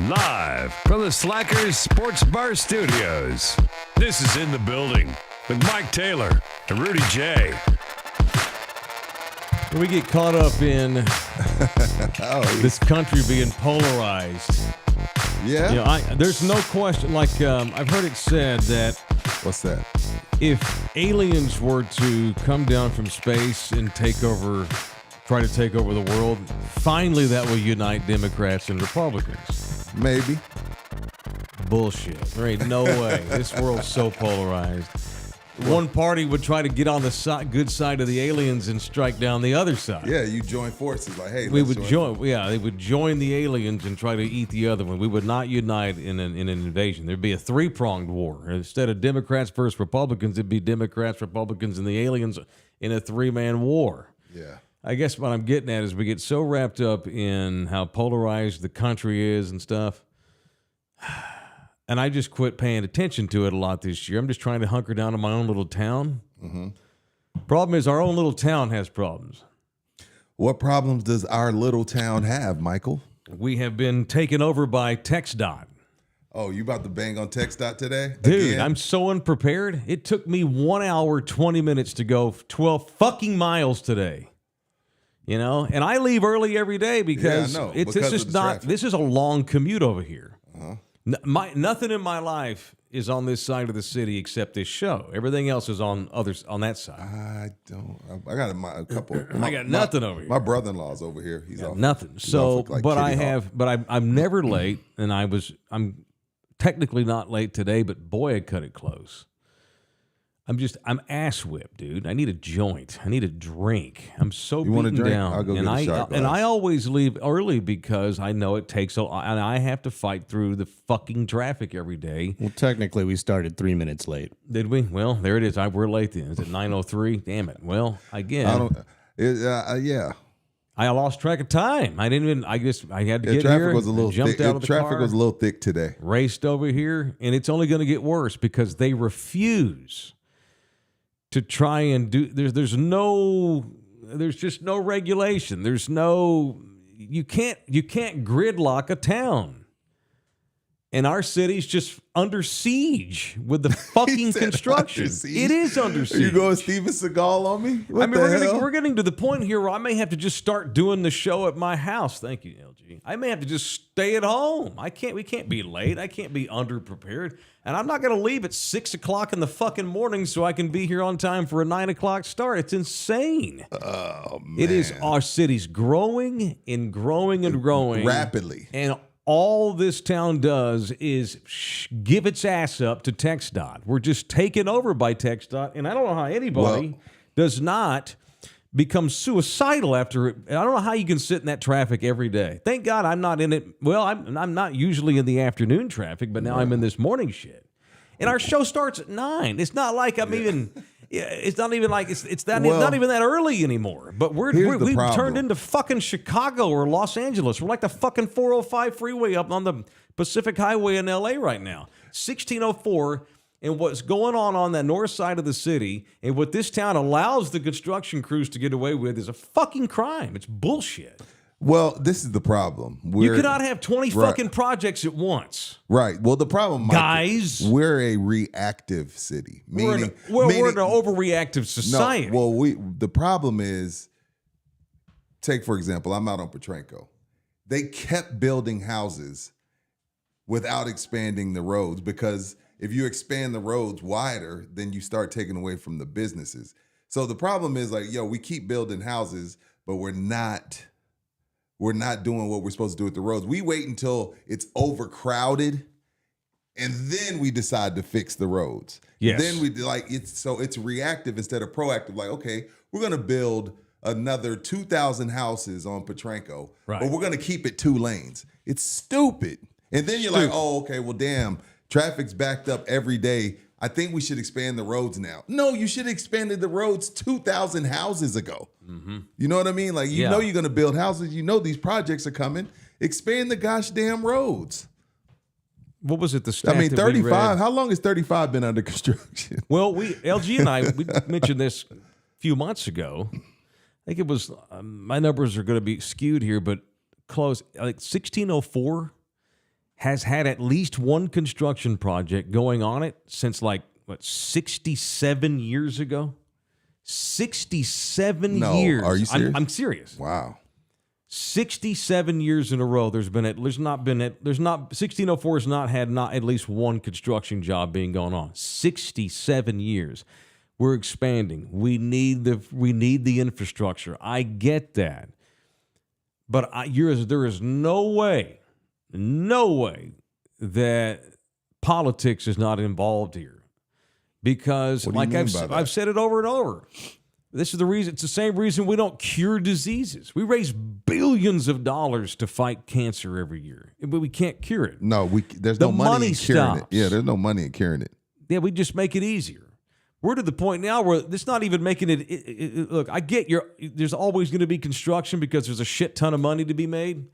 Live from the Slackers Sports Bar Studios. This is In the Building with Mike Taylor and Rudy Jay. We get caught up in this country being polarized. Yeah. You know, there's no question. Like I've heard it said that. What's that? If aliens were to come down from space and try to take over the world, finally that will unite Democrats and Republicans. Maybe. Bullshit. There ain't no way. This world's so polarized. One party would try to get on the good side of the aliens and strike down the other side. Yeah, you join forces. Like, hey, we would join. Yeah, they would join the aliens and try to eat the other one. We would not unite in an invasion. There'd be a three-pronged war. Instead of Democrats versus Republicans, it'd be Democrats, Republicans, and the aliens in a three-man war. Yeah. I guess what I'm getting at is we get so wrapped up in how polarized the country is and stuff. And I just quit paying attention to it a lot this year. I'm just trying to hunker down in my own little town. Mm-hmm. Problem is, our own little town has problems. What problems does our little town have, Michael? We have been taken over by TxDOT. Oh, you about to bang on TxDOT today? Dude, again? I'm so unprepared. It took me 1 hour, 20 minutes to go 12 fucking miles today. You know, and I leave early every day because this is a long commute over here. Uh-huh. Nothing in my life is on this side of the city except this show. Everything else is on that side. I got a couple. I got nothing over here. My brother-in-law's over here. He's off. Nothing. So, I'm never late, and I'm technically not late today, but boy, I cut it close. I'm ass whipped, dude. I need a joint. I need a drink. I'm so beaten down. I'll go get a shot glass. And I always leave early because I know it takes and I have to fight through the fucking traffic every day. Well, technically, we started 3 minutes late. Did we? Well, there it is. We're late then. Is it 9:03? Damn it. Well, again. Yeah. I lost track of time. I didn't even. I guess I had to get traffic here. Was a little jumped thick. out of the car. Traffic was a little thick today. Raced over here, and it's only going to get worse because they refuse to try and do. There's just no regulation. You can't gridlock a town. And our city's just under siege with the fucking construction. It is under siege. Are you going Steven Seagal on me? We're getting to the point here where I may have to just start doing the show at my house. Thank you, LG. I may have to just stay at home. We can't be late. I can't be underprepared. And I'm not going to leave at 6 o'clock in the fucking morning so I can be here on time for a 9 o'clock start. It's insane. Oh, man. It is. Our city's growing and growing and growing. Rapidly. And all this town does is give its ass up to TxDOT. We're just taken over by TxDOT, and I don't know how anybody does not become suicidal after it. I don't know how you can sit in that traffic every day. Thank God I'm not in it. Well, I'm not usually in the afternoon traffic, but now I'm in this morning shit. And our show starts at 9. It's not like I'm even. It's not even like it's not even that early anymore. But we've turned into fucking Chicago or Los Angeles. We're like the fucking 405 freeway up on the Pacific Highway in LA right now. 1604, and what's going on the north side of the city, and what this town allows the construction crews to get away with is a fucking crime. It's bullshit. Well, this is the problem. You cannot have 20 fucking projects at once. Right. Well, the problem, Mike, guys, we're a reactive city. We're an overreactive society. No, well, the problem is, take, for example, I'm out on Petranco. They kept building houses without expanding the roads because if you expand the roads wider, then you start taking away from the businesses. So the problem is we keep building houses, but we're not doing what we're supposed to do with the roads. We wait until it's overcrowded, and then we decide to fix the roads. Yes. Then it's reactive instead of proactive. Like, okay, we're going to build another 2,000 houses on Petranco, but we're going to keep it 2 lanes. It's stupid. And then you're like, oh, okay, well, damn, traffic's backed up every day. I think we should expand the roads now. No, you should have expanded the roads 2,000 houses ago. Mm-hmm. You know what I mean? Like, you know you're going to build houses. You know these projects are coming. Expand the gosh damn roads. What was it? The stat 35. How long has 35 been under construction? Well, LG and I, we mentioned this a few months ago. I think it was, my numbers are going to be skewed here, but close. Like 1604 has had at least one construction project going on it since 67 years ago? 67 years. Are you serious? I'm serious. Wow. 67 years in a row. 1604 has not had at least one construction job being going on. 67 years. We're expanding. We need the infrastructure. I get that. But there is no way that politics is not involved here. Because, I've said it over and over, this is the reason. It's the same reason we don't cure diseases. We raise billions of dollars to fight cancer every year, but we can't cure it. No, there's no money in curing it. Yeah, there's no money in curing it. Yeah, we just make it easier. We're to the point now where it's not even making it. Look, I get there's always going to be construction because there's a shit ton of money to be made,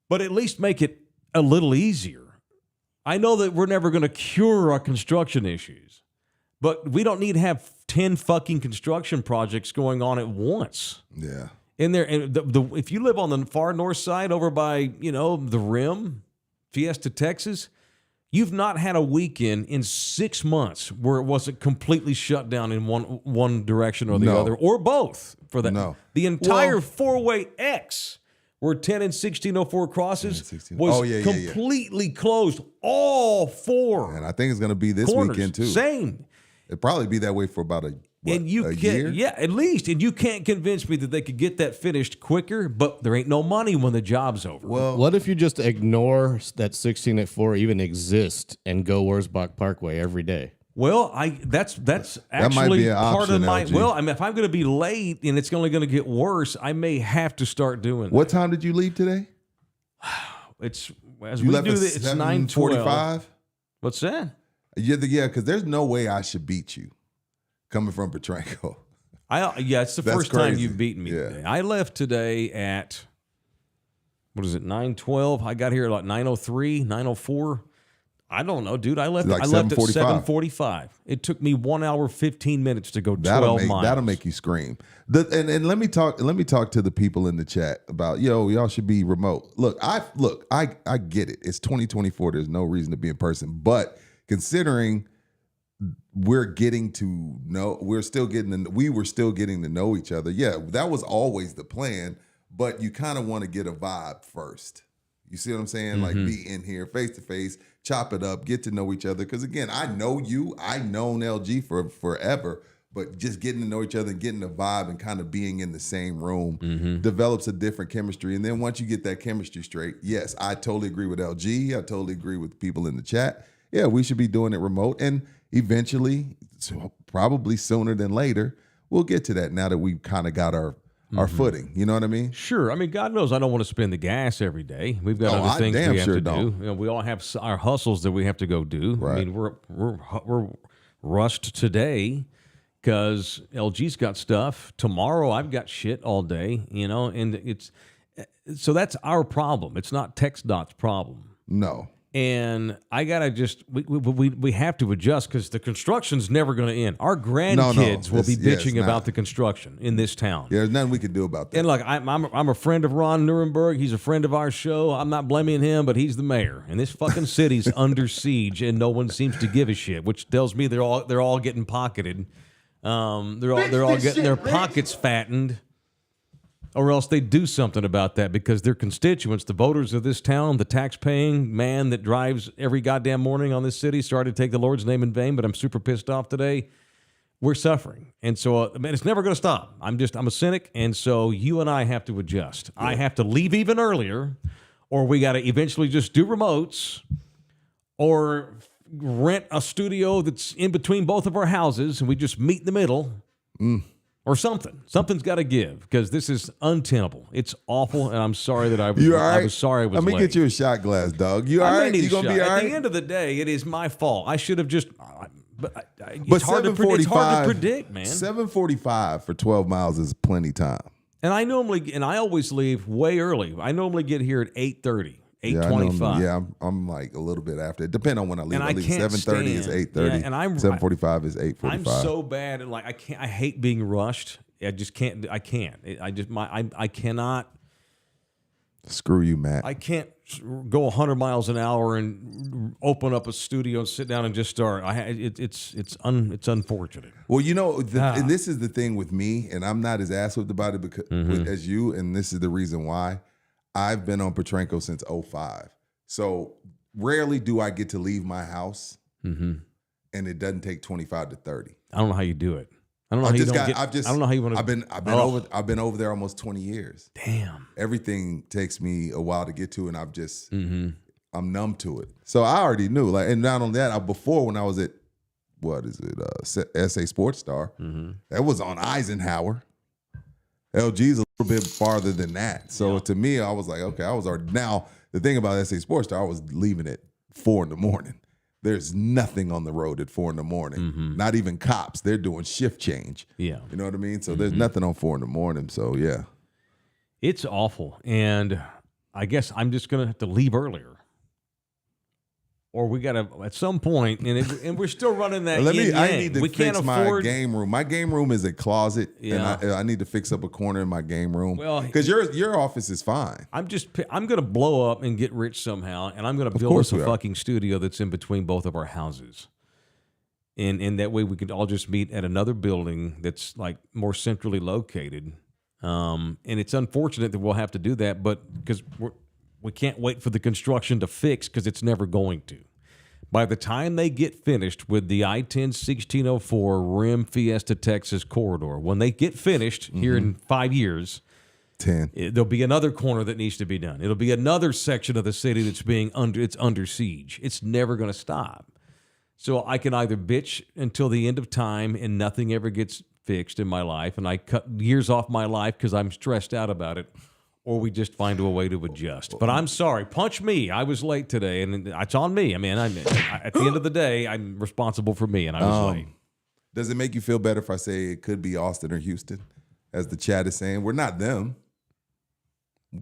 but at least make it a little easier. I know that we're never going to cure our construction issues, but we don't need to have 10 fucking construction projects going on at once. Yeah. And if you live on the far north side over by, the Rim, Fiesta, Texas, you've not had a weekend in 6 months where it wasn't completely shut down in one direction or the other, or both for that. No. The entire four-way X where 10 and 1604 crosses was completely closed. All four. And I think it's going to be this weekend too. Same. It'll probably be that way for about a year? Yeah, at least. And you can't convince me that they could get that finished quicker, but there ain't no money when the job's over. Well, what if you just ignore that 16 at 4 even exists and go Wurzbach Parkway every day? Well, that's actually might be an part of option, my. LG. Well, I mean, if I'm going to be late and it's only going to get worse, I may have to start doing. What time did you leave today? It's You left at it's 9:45. What's that? Yeah, because there's no way I should beat you coming from Petranco. It's the That's first time crazy. you've beaten me Yeah. today. I left today at 9:12. I got here at 9:03, 9:04. I don't know, dude. I left at 7:45. It took me 1 hour 15 minutes to go 12 miles. That'll make you scream. And let me talk to the people in the chat about y'all should be remote. Look, I get it. It's 2024. There's no reason to be in person, but considering we were still getting to know each other. Yeah, that was always the plan, but you kind of want to get a vibe first. You see what I'm saying? Like be in here face to face, chop it up, get to know each other. Because again, I know you, I've known LG for forever, but just getting to know each other and getting the vibe and kind of being in the same room develops a different chemistry. And then once you get that chemistry straight, yes, I totally agree with LG. I totally agree with people in the chat. Yeah, we should be doing it remote. And eventually, probably sooner than later, we'll get to that now that we've kind of got our footing. You know what I mean? Sure. I mean, God knows I don't want to spend the gas every day. We've got other things we have to do. We all have our hustles that we have to go do. Right. I mean, we're rushed today because LG's got stuff. Tomorrow I've got shit all day, and so that's our problem. It's not TxDOT's problem. No. And I gotta we have to adjust because the construction's never going to end. Our grandkids will be bitching about the construction in this town. Yeah, there's nothing we can do about that. And look, I'm a friend of Ron Nuremberg. He's a friend of our show. I'm not blaming him, but he's the mayor, and this fucking city's under siege, and no one seems to give a shit. Which tells me they're all getting pocketed. They're all getting their pockets fattened. Or else they do something about that because their constituents, the voters of this town, the tax-paying man that drives every goddamn morning on this city, sorry to take the Lord's name in vain, but I'm super pissed off today. We're suffering. And so, it's never going to stop. I'm a cynic, and so you and I have to adjust. Yeah. I have to leave even earlier, or we got to eventually just do remotes, or rent a studio that's in between both of our houses, and we just meet in the middle. Or something. Something's got to give because this is untenable. It's awful, and I'm sorry that I was. You all right? I was sorry I was Let me late. get you a shot glass, dog. You all right? You gonna be all right? At the end of the day, it is my fault. I should have just. It's hard to predict, man. 7:45 for 12 miles is plenty time. And I always leave way early. I normally get here at 8:30. 8:25. Yeah, I'm like a little bit after. It depends on when I leave. And I leave 7:30 is 8:30. Yeah, and 7:45 is 8:45. I'm so bad at I hate being rushed. I just can't. I can't. I cannot. Screw you, Matt. I can't. go 100 miles an hour and open up a studio and sit down and just start. It's unfortunate. Well, and this is the thing with me, and I'm not as ass whipped about it because, as you, and this is the reason why. I've been on Petrenko since 2005. So rarely do I get to leave my house, and it doesn't take 25 to 30. I don't know how you do it. I don't know how you don't get. I don't know how you want to. I've been over there almost 20 years. Damn. Everything takes me a while to get to, and I've just I'm numb to it. So I already knew. And not only that, before when I was at SA Sports Star, that was on Eisenhower. LG's a little bit farther than that. So to me, I was like, okay, I was already. Now the thing about SA Sports Star, I was leaving at 4 a.m. There's nothing on the road at 4 a.m. Not even cops. They're doing shift change. Yeah. You know what I mean? So there's nothing on 4 a.m. So yeah. It's awful. And I guess I'm just going to have to leave earlier. Or we got to, at some point, and we're still running that I need to fix my game room. My game room is a closet, and I need to fix up a corner in my game room. Well, because your office is fine. I'm going to blow up and get rich somehow, and I'm going to build us a fucking studio that's in between both of our houses. And that way we can all just meet at another building that's like more centrally located. And it's unfortunate that we'll have to do that, but because we can't wait for the construction to fix because it's never going to. By the time they get finished with the I-10-1604 Rim Fiesta Texas corridor, when they get finished here in 5 years, 10, there'll be another corner that needs to be done. It'll be another section of the city that's under siege. It's never going to stop. So I can either bitch until the end of time and nothing ever gets fixed in my life, and I cut years off my life because I'm stressed out about it, or we just find a way to adjust. But I'm sorry. Punch me. I was late today, and it's on me. I mean, at the end of the day, I'm responsible for me, and I was late. Does it make you feel better if I say it could be Austin or Houston? As the chat is saying, we're not them.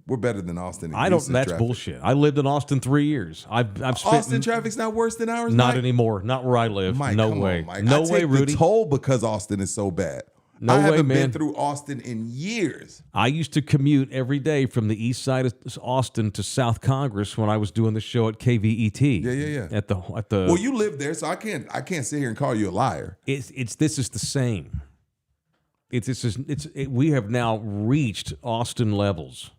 We're better than Austin and Houston. That's traffic. bullshit. I lived in Austin 3 years. I've spent Austin traffic's not worse than ours. Not Mike? anymore. Not where I live. Mike, no come way. on, Mike. No I way, take Rudy. the toll because Austin is so bad. No I way, haven't man. been through Austin in years. I used to commute every day from the east side of Austin to South Congress when I was doing the show at KVET. Yeah. At the Well, you live there, so I can't sit here and call you a liar. This is the same. We have now reached Austin levels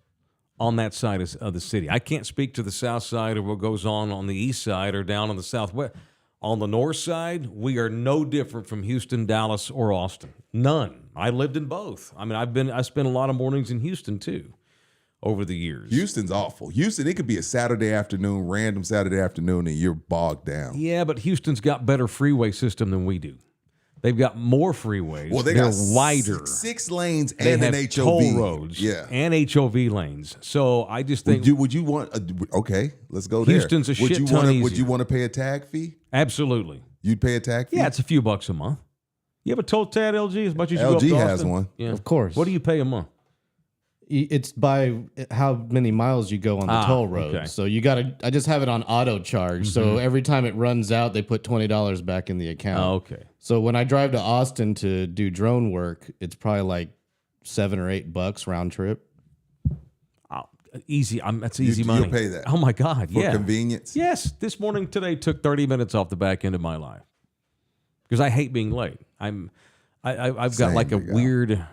on that side of the city. I can't speak to the south side or what goes on the east side or down on the southwest. On the north side, we are no different from Houston, Dallas, or Austin. None. I lived in both. I mean, I spent a lot of mornings in Houston too over the years. Houston's awful. Houston, it could be a random Saturday afternoon, and you're bogged down. Yeah, but Houston's got better freeway system than we do. They've got more freeways. Well, they're got wider. Six lanes they and have an HOV. toll roads, and HOV lanes. So I just think would you want? Okay, let's go there. Houston's a shit ton easier. Would you want to pay a tag fee? Absolutely. You'd pay a tag fee? Yeah, it's a few bucks a month. You have a toll tag LG as much as you go up to LG has Austin? one. Yeah. Of course. What do you pay a month? It's by how many miles you go on the toll road. Okay. So I just have it on auto charge. So every time it runs out, they put $20 back in the account. Oh, okay. So when I drive to Austin to do drone work, it's probably like $7 or $8 round trip. Easy. That's easy money. You'll pay that. Oh my God. For convenience? Yes. This morning today took 30 minutes off the back end of my life because I hate being late. I've got like a weird.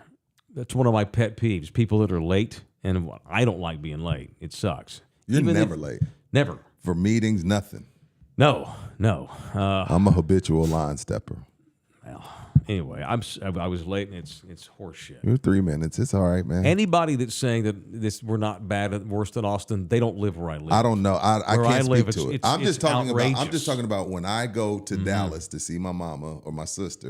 That's one of my pet peeves. People that are late, and I don't like being late. It sucks. You're never late. Never. For meetings, nothing. No. I'm a habitual line stepper. Well, anyway, I was late, and it's horseshit. You're 3 minutes. It's all right, man. Anybody that's saying that we're not bad, worse than Austin, they don't live where I live. I don't know. I can't speak to it. I'm just talking outrageous. about when I go to Dallas to see my mama or my sister,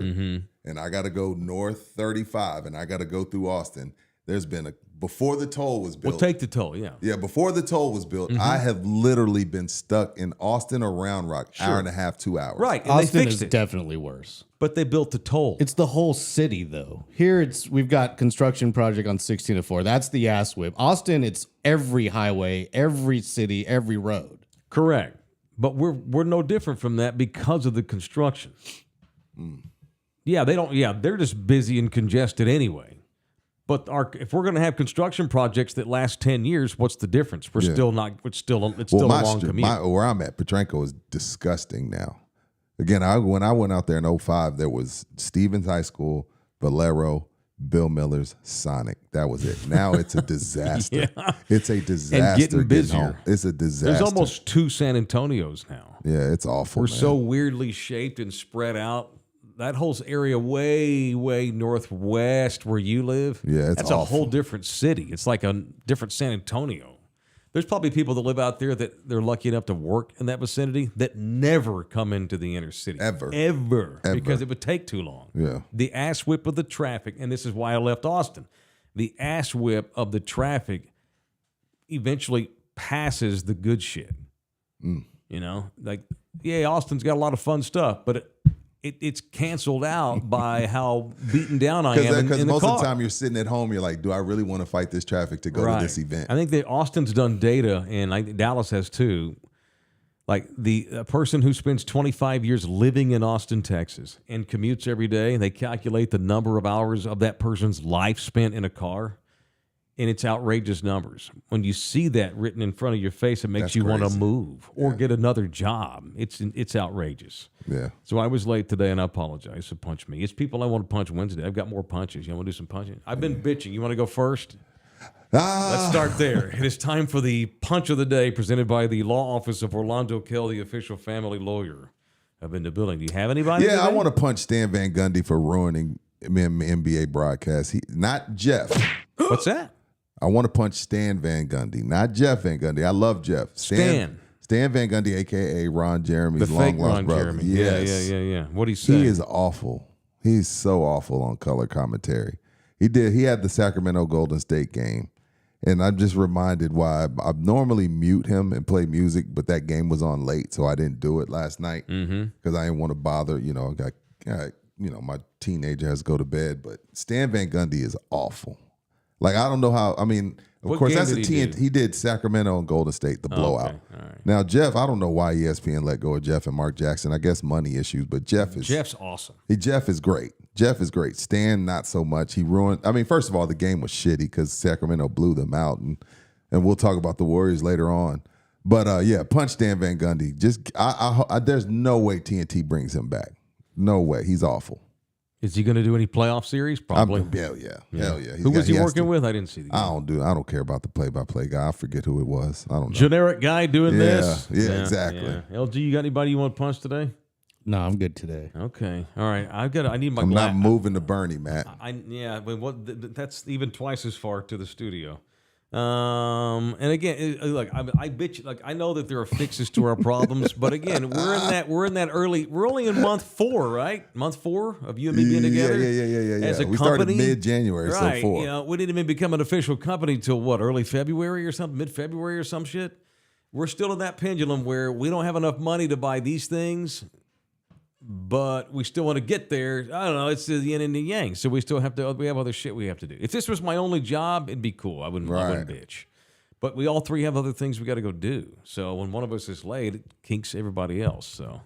and I got to go north 35, and I got to go through Austin. There's been before the toll was built. We'll take the toll, yeah. Yeah, before the toll was built, I have literally been stuck in Austin or Round Rock, hour and a half, 2 hours. Right, and Austin they fixed is it. definitely worse. But they built the toll. It's the whole city, though. Here, we've got construction project on 1604. That's the ass whip. Austin, it's every highway, every city, every road. Correct. But we're no different from that because of the construction. Yeah, they don't. Yeah, they're just busy and congested anyway. But if we're going to have construction projects that last 10 years, what's the difference? We're still not. It's still a long commute. Where I'm at, Petrenko is disgusting now. Again, when I went out there in 2005, there was Stevens High School, Valero, Bill Miller's, Sonic. That was it. Now it's a disaster. Yeah. It's a disaster. And getting busier. Home. It's a disaster. There's almost 2 San Antonios now. Yeah, it's awful. We're man. so weirdly shaped and spread out. That whole area way, way northwest where you live, that's awful. A whole different city. It's like a different San Antonio. There's probably people that live out there that they're lucky enough to work in that vicinity that never come into the inner city. Ever. Because it would take too long. Yeah. The ass whip of the traffic, and this is why I left Austin, the ass whip of the traffic eventually passes the good shit. You know? Like, yeah, Austin's got a lot of fun stuff, but it's canceled out by how beaten down I am in the car. Because most of the time you're sitting at home, you're like, do I really want to fight this traffic to go to this event? I think that Austin's done data, and I think Dallas has too. Like a person who spends 25 years living in Austin, Texas, and commutes every day, and they calculate the number of hours of that person's life spent in a car, and it's outrageous numbers. When you see that written in front of your face, it makes you want to move or get another job. It's outrageous. Yeah. So I was late today, and I apologize. So punch me. It's people I want to punch Wednesday. I've got more punches. You want to do some punching? I've been bitching. You want to go first? Let's start there. It is time for the punch of the day presented by the law office of Orlando Kell, the official family lawyer of in the building. Do you have anybody? Yeah, I want to punch Stan Van Gundy for ruining NBA broadcast. Not Jeff. What's that? I want to punch Stan Van Gundy, not Jeff Van Gundy. I love Jeff. Stan Van Gundy, a.k.a. Ron Jeremy's long-lost brother. Jeremy. Yes. Yeah. What do you say? He is awful. He's so awful on color commentary. He had the Sacramento Golden State game, and I'm just reminded why I normally mute him and play music, but that game was on late, so I didn't do it last night because I didn't want to bother. My teenager has to go to bed, but Stan Van Gundy is awful. Like, I don't know how. I mean, of course, that's a TNT. He did Sacramento and Golden State, the blowout. Okay. All right. Now, Jeff, I don't know why ESPN let go of Jeff and Mark Jackson. I guess money issues, but Jeff's awesome. Jeff is great. Jeff is great. Stan, not so much. He ruined. I mean, first of all, the game was shitty because Sacramento blew them out, and we'll talk about the Warriors later on. But punch Stan Van Gundy. Just, there's no way TNT brings him back. No way. He's awful. Is he going to do any playoff series? Probably. Hell yeah. Who was he working with? I didn't see the game. I don't care about the play-by-play guy. I forget who it was. I don't know. Generic guy doing this? Yeah, exactly. Yeah. LG, you got anybody you want to punch today? No, I'm good today. Okay. All right. I need my I'm not moving to Bernie, Matt. But that's even twice as far to the studio. And again, look, I bitch. Like, I know that there are fixes to our problems, but again, we're in that early. We're only in month 4, right? Month 4 of you and me being together. Yeah. As a we company, started mid-January, right? So 4. You know, we didn't even become an official company till what? Early February or something? Mid-February or some shit. We're still in that pendulum where we don't have enough money to buy these things, but we still want to get there. I don't know. It's the yin and the yang. So we have other shit we have to do. If this was my only job, it'd be cool. I wouldn't bitch. But we all three have other things we got to go do. So when one of us is late, it kinks everybody else. So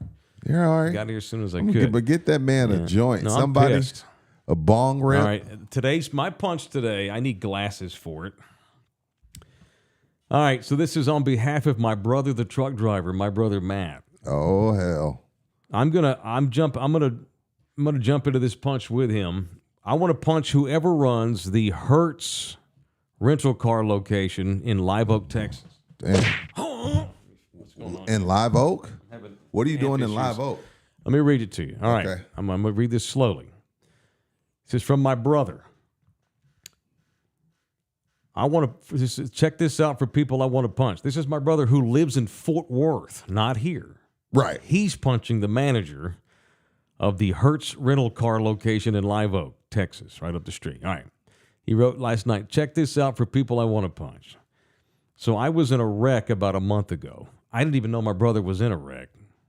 you're all right. Got here as soon as I could. But get that man a joint. No, somebody, a bong rip. All right. Today's my punch today. I need glasses for it. All right. So this is on behalf of my brother, the truck driver, my brother Matt. Oh hell. I'm gonna jump into this punch with him. I want to punch whoever runs the Hertz rental car location in Live Oak, Texas. Damn. What's going on? In Live Oak? What are you doing in Live Oak? Let me read it to you. All right. Okay. I'm going to read this slowly. This is from my brother. I want to check this out for people I want to punch. This is my brother who lives in Fort Worth, not here. Right. He's punching the manager of the Hertz rental car location in Live Oak, Texas, right up the street. All right. He wrote last night, check this out for people I want to punch. So I was in a wreck about a month ago. I didn't even know my brother was in a wreck.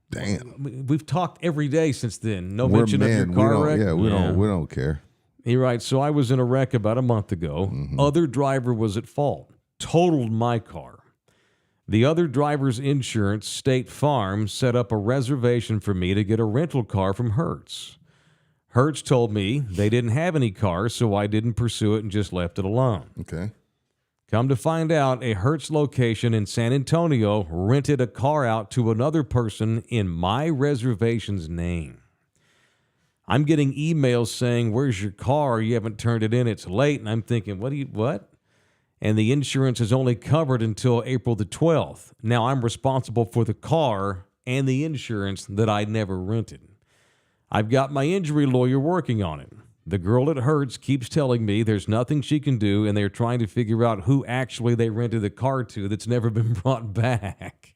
Damn. We've talked every day since then. No mention of your car wreck. Yeah, we don't care. He writes, so I was in a wreck about a month ago. Mm-hmm. Other driver was at fault. Totaled my car. The other driver's insurance, State Farm, set up a reservation for me to get a rental car from Hertz. Hertz told me they didn't have any cars, so I didn't pursue it and just left it alone. Okay. Come to find out, a Hertz location in San Antonio rented a car out to another person in my reservation's name. I'm getting emails saying, "Where's your car? You haven't turned it in. It's late." And I'm thinking, what? And the insurance is only covered until April the 12th. Now I'm responsible for the car and the insurance that I never rented. I've got my injury lawyer working on it. The girl at Hertz keeps telling me there's nothing she can do, and they're trying to figure out who actually they rented the car to that's never been brought back.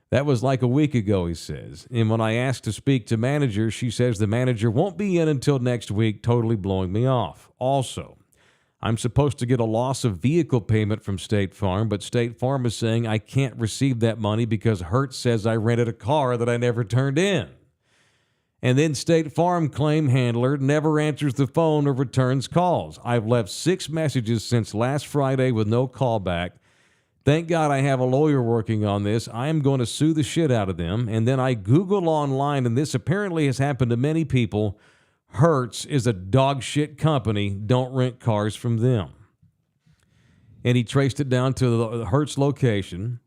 That was like a week ago, he says. And when I asked to speak to manager, she says the manager won't be in until next week, totally blowing me off. Also, I'm supposed to get a loss of vehicle payment from State Farm, but State Farm is saying I can't receive that money because Hertz says I rented a car that I never turned in. And then State Farm claim handler never answers the phone or returns calls. I've left 6 messages since last Friday with no callback. Thank God I have a lawyer working on this. I am going to sue the shit out of them. And then I Google online, and this apparently has happened to many people. Hertz is a dog shit company. Don't rent cars from them. And he traced it down to the Hertz location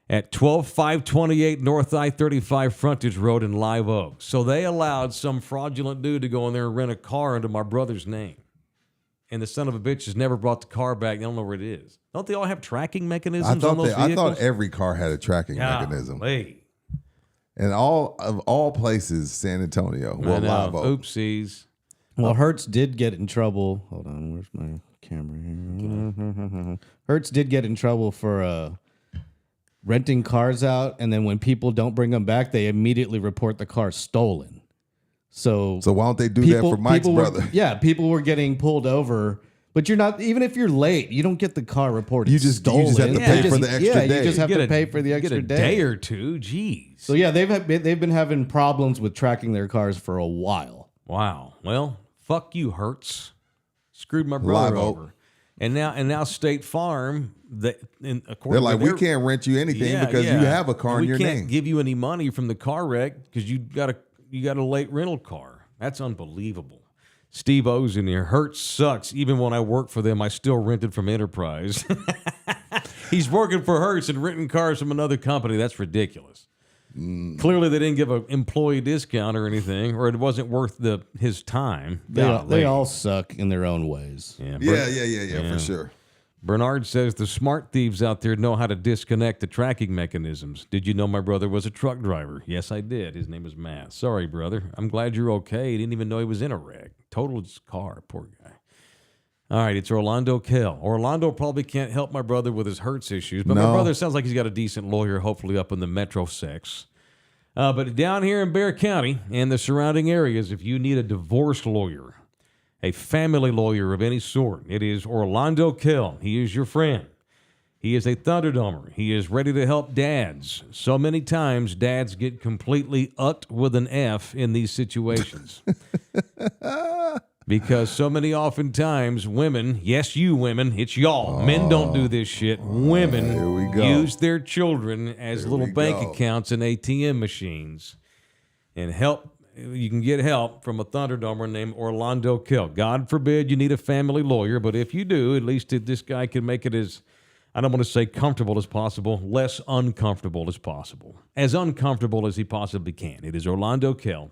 at 12528 North I-35 Frontage Road in Live Oak. So they allowed some fraudulent dude to go in there and rent a car under my brother's name. And the son of a bitch has never brought the car back. They don't know where it is. Don't they all have tracking mechanisms on those vehicles? I thought every car had a tracking mechanism. Golly. And all places, San Antonio. Well, Live Oak. Oopsies. Well, Hertz did get in trouble. Hold on, where's my camera here? Hertz did get in trouble for renting cars out, and then when people don't bring them back, they immediately report the car stolen. So why don't they do that for Mike's brother? People were getting pulled over, but you're not. Even if you're late, you don't get the car reported. You just have to pay for the extra day. You just have to pay for the extra day or two. Jeez. So yeah, they've been having problems with tracking their cars for a while. Wow. Well, fuck you, Hertz. Screwed my brother over. And now State Farm, they're like, we can't rent you anything because you have a car in your name. We can't give you any money from the car wreck because you got a late rental car. That's unbelievable. Steve O's in here. Hertz sucks. Even when I work for them, I still rented from Enterprise. He's working for Hertz and renting cars from another company. That's ridiculous. Clearly, they didn't give an employee discount or anything, or it wasn't worth his time. They all suck in their own ways. Yeah, for sure. Bernard says the smart thieves out there know how to disconnect the tracking mechanisms. Did you know my brother was a truck driver? Yes, I did. His name was Matt. Sorry, brother. I'm glad you're okay. He didn't even know he was in a wreck. Totaled his car. Poor guy. All right, it's Orlando Kell. Orlando probably can't help my brother with his Hertz issues, but my brother sounds like he's got a decent lawyer, hopefully up in the Metro 6. But down here in Bexar County and the surrounding areas, if you need a divorce lawyer, a family lawyer of any sort, it is Orlando Kell. He is your friend. He is a Thunderdomer. He is ready to help dads. So many times, dads get completely ucked with an F in these situations. Because so many oftentimes women, yes, you women, it's y'all. Men don't do this shit. Women use their children as little bank accounts and ATM machines. And you can get help from a Thunderdomer named Orlando Kell. God forbid you need a family lawyer, but if you do, at least this guy can make it as, I don't want to say comfortable as possible, less uncomfortable as possible. As uncomfortable as he possibly can. It is Orlando Kell.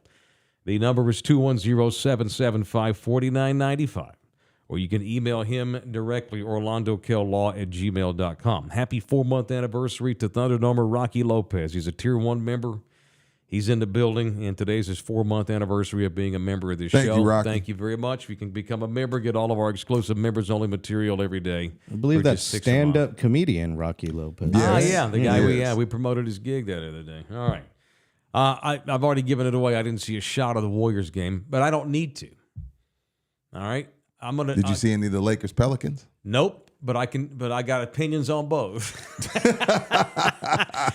The number is 210-775-4995. Or you can email him directly, orlandokell.law@gmail.com. Happy 4-month anniversary to Thunderdomer Rocky Lopez. He's a Tier 1 member. He's in the building, and today's his 4-month anniversary of being a member of this show. Thank you, Rocky. Thank you very much. You can become a member, get all of our exclusive members-only material every day. I believe that's stand-up comedian Rocky Lopez. Yes. The guy we promoted his gig that other day. All right. I've already given it away. I didn't see a shot of the Warriors game, but I don't need to. All right. Did you see any of the Lakers Pelicans? Nope. But I got opinions on both.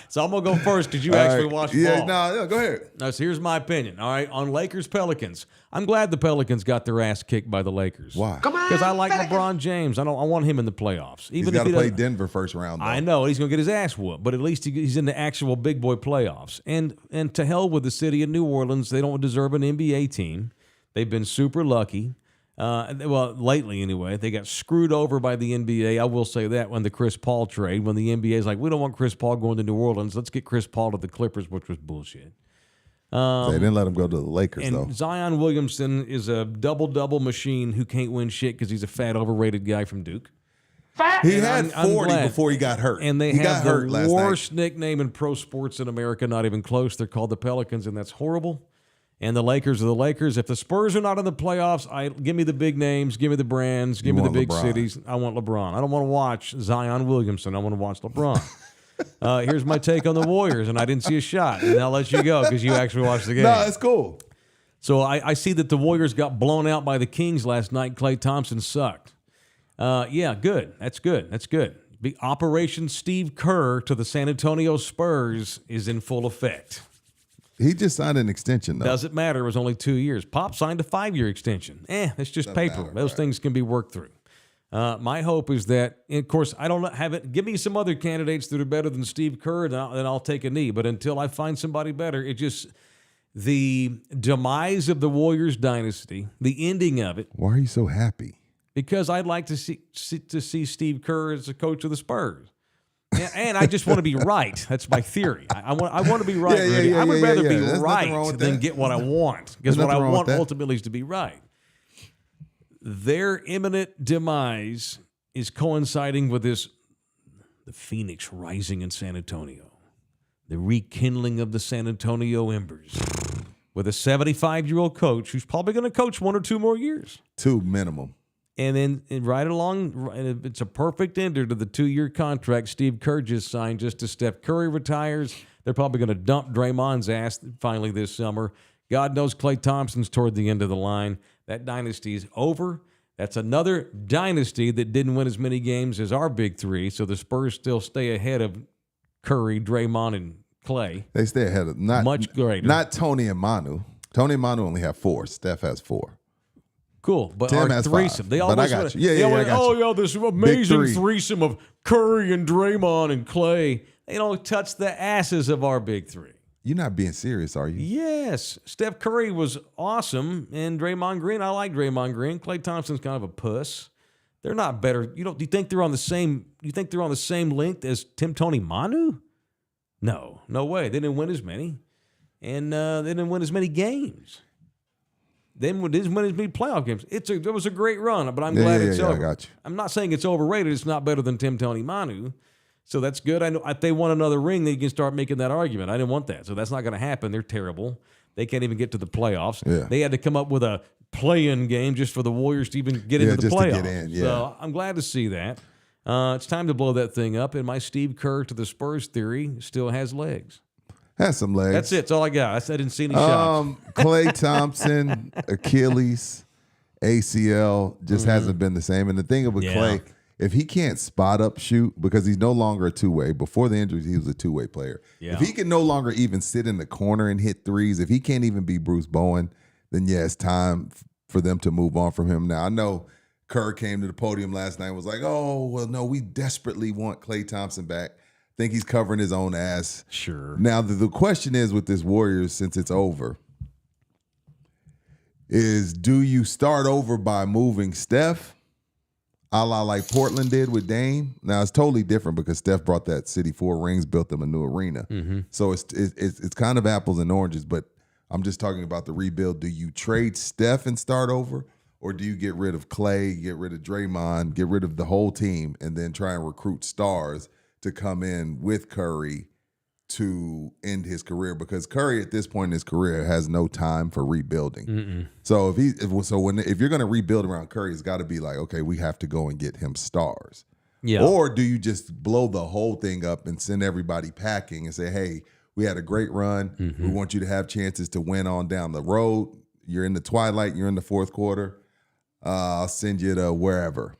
So I'm gonna go first because you actually watched ball. No, go ahead. So here's my opinion. All right, on Lakers Pelicans, I'm glad the Pelicans got their ass kicked by the Lakers. Why? Because I like LeBron James. I want him in the playoffs. He's got to play Denver first round, though. I know he's gonna get his ass whooped, but at least he's in the actual big boy playoffs. And to hell with the city of New Orleans. They don't deserve an NBA team. They've been super lucky. Well, lately anyway, they got screwed over by the NBA. I will say that when the Chris Paul trade, when the NBA is like, we don't want Chris Paul going to New Orleans. Let's get Chris Paul to the Clippers, which was bullshit. They didn't let him go to the Lakers, And though. Zion Williamson is a double-double machine who can't win shit because he's a fat, overrated guy from Duke. He had I'm 40 glad. before he got hurt. And they he have got hurt the last worst night. nickname in pro sports in America, not even close. They're called the Pelicans, and that's horrible. And the Lakers are the Lakers. If the Spurs are not in the playoffs, give me the big names, give me the brands, give me the big LeBron. cities. I want LeBron. I don't want to watch Zion Williamson. I want to watch LeBron. Here's my take on the Warriors, and I didn't see a shot. And I'll let you go because you actually watched the game. No, it's cool. So I see that the Warriors got blown out by the Kings last night. Klay Thompson sucked. Yeah, good. That's good. That's good. Operation Steve Kerr to the San Antonio Spurs is in full effect. He just signed an extension, though. Doesn't matter. It was only 2 years. Pop signed a 5-year extension. It's just Doesn't paper. matter, Those right. things can be worked through. My hope is that, and of course, I don't have it. Give me some other candidates that are better than Steve Kerr, and I'll take a knee. But until I find somebody better, the demise of the Warriors dynasty, the ending of it, Why are you so happy? because I'd like to see Steve Kerr as the coach of the Spurs. And I just want to be right. That's my theory. I want to be right, Yeah, Rudy. I would rather be There's nothing wrong right with than that. get what I want. Because There's what I nothing wrong with want that. ultimately is to be right. Their imminent demise is coinciding with the phoenix rising in San Antonio, the rekindling of the San Antonio embers, with a 75-year-old coach who's probably going to coach 1 or 2 more years. 2 minimum. And then right along, it's a perfect ender to the 2-year contract Steve Kerr just signed. Just as Steph Curry retires, they're probably going to dump Draymond's ass finally this summer. God knows Klay Thompson's toward the end of the line. That dynasty is over. That's another dynasty that didn't win as many games as our big three, so the Spurs still stay ahead of Curry, Draymond, and Klay. They stay ahead of Much greater. Not Tony and Manu. Tony and Manu only have 4. Steph has 4. Cool, but Tim our has threesome. 5, They but always I got wanna- you. Yeah, they yeah, always, I got oh you. yeah, this amazing three. threesome of Curry and Draymond and Klay. They don't touch the asses of our big three. You're not being serious, are you? Yes, Steph Curry was awesome, and Draymond Green. I like Draymond Green. Klay Thompson's kind of a puss. They're not better. Do you think they're on the same? You think they're on the same length as Tim, Tony, Manu? No way. They didn't win as many, and they didn't win as many games. They didn't win as many playoff games. It was a great run, but I'm glad it's over. I got you. I'm not saying it's overrated. It's not better than Tim, Tony, Manu. So that's good. I know if they want another ring, then you can start making that argument. I didn't want that. So that's not going to happen. They're terrible. They can't even get to the playoffs. Yeah. They had to come up with a play-in game just for the Warriors to even get into the just to playoffs. get in, yeah. So I'm glad to see that. It's time to blow that thing up, and my Steve Kerr to the Spurs theory still has legs. Has some legs. That's it. That's all I got. I didn't see any shots. Klay Thompson, Achilles, ACL just hasn't been the same. And the thing with Yeah. Klay, if he can't spot up shoot, because he's no longer a two-way. Before the injuries, he was a two-way player. Yeah. If he can no longer even sit in the corner and hit threes, if he can't even be Bruce Bowen, then yeah, it's time for them to move on from him. Now, I know Kerr came to the podium last night and was like, oh, well, no, we desperately want Klay Thompson back. Think he's covering his own ass. Sure. Now, the question is with this Warriors, since it's over, is do you start over by moving Steph, a la like Portland did with Dame? Now, it's totally different because Steph brought that city 4 rings, built them a new arena. So it's kind of apples and oranges, but I'm just talking about the rebuild. Do you trade Steph and start over, or do you get rid of Klay, get rid of Draymond, get rid of the whole team, and then try and recruit stars to come in with Curry to end his career? Because Curry at this point in his career has no time for rebuilding. So if you're going to rebuild around Curry, it's got to be like, okay, we have to go and get him stars. Yeah. Or do you just blow the whole thing up and send everybody packing and say, hey, we had a great run. We want you to have chances to win on down the road. You're in the twilight. You're in the fourth quarter. I'll send you to wherever.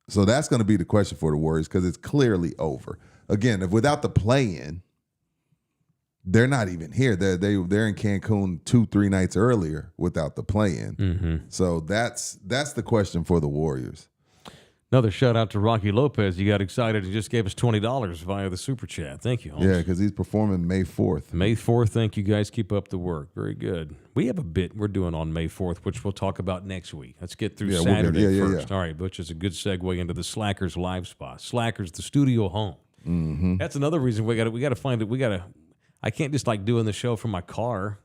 So that's going to be the question for the Warriors because it's clearly over. Again, if without the play-in, they're not even here. They're in Cancun 2-3 nights earlier without the play-in. So that's the question for the Warriors. Another shout out to Rocky Lopez. You got excited and just gave us $20 via the super chat. Thank you, Holmes. Yeah, because he's performing May 4th. May 4th. Thank you guys. Keep up the work. Very good. We have a bit we're doing on May 4th, which we'll talk about next week. Let's get through Saturday first. All right, which is a good segue into the Slackers live spot. Slackers, the studio home. Mm-hmm. That's another reason we got to find it. I can't just like doing the show from my car.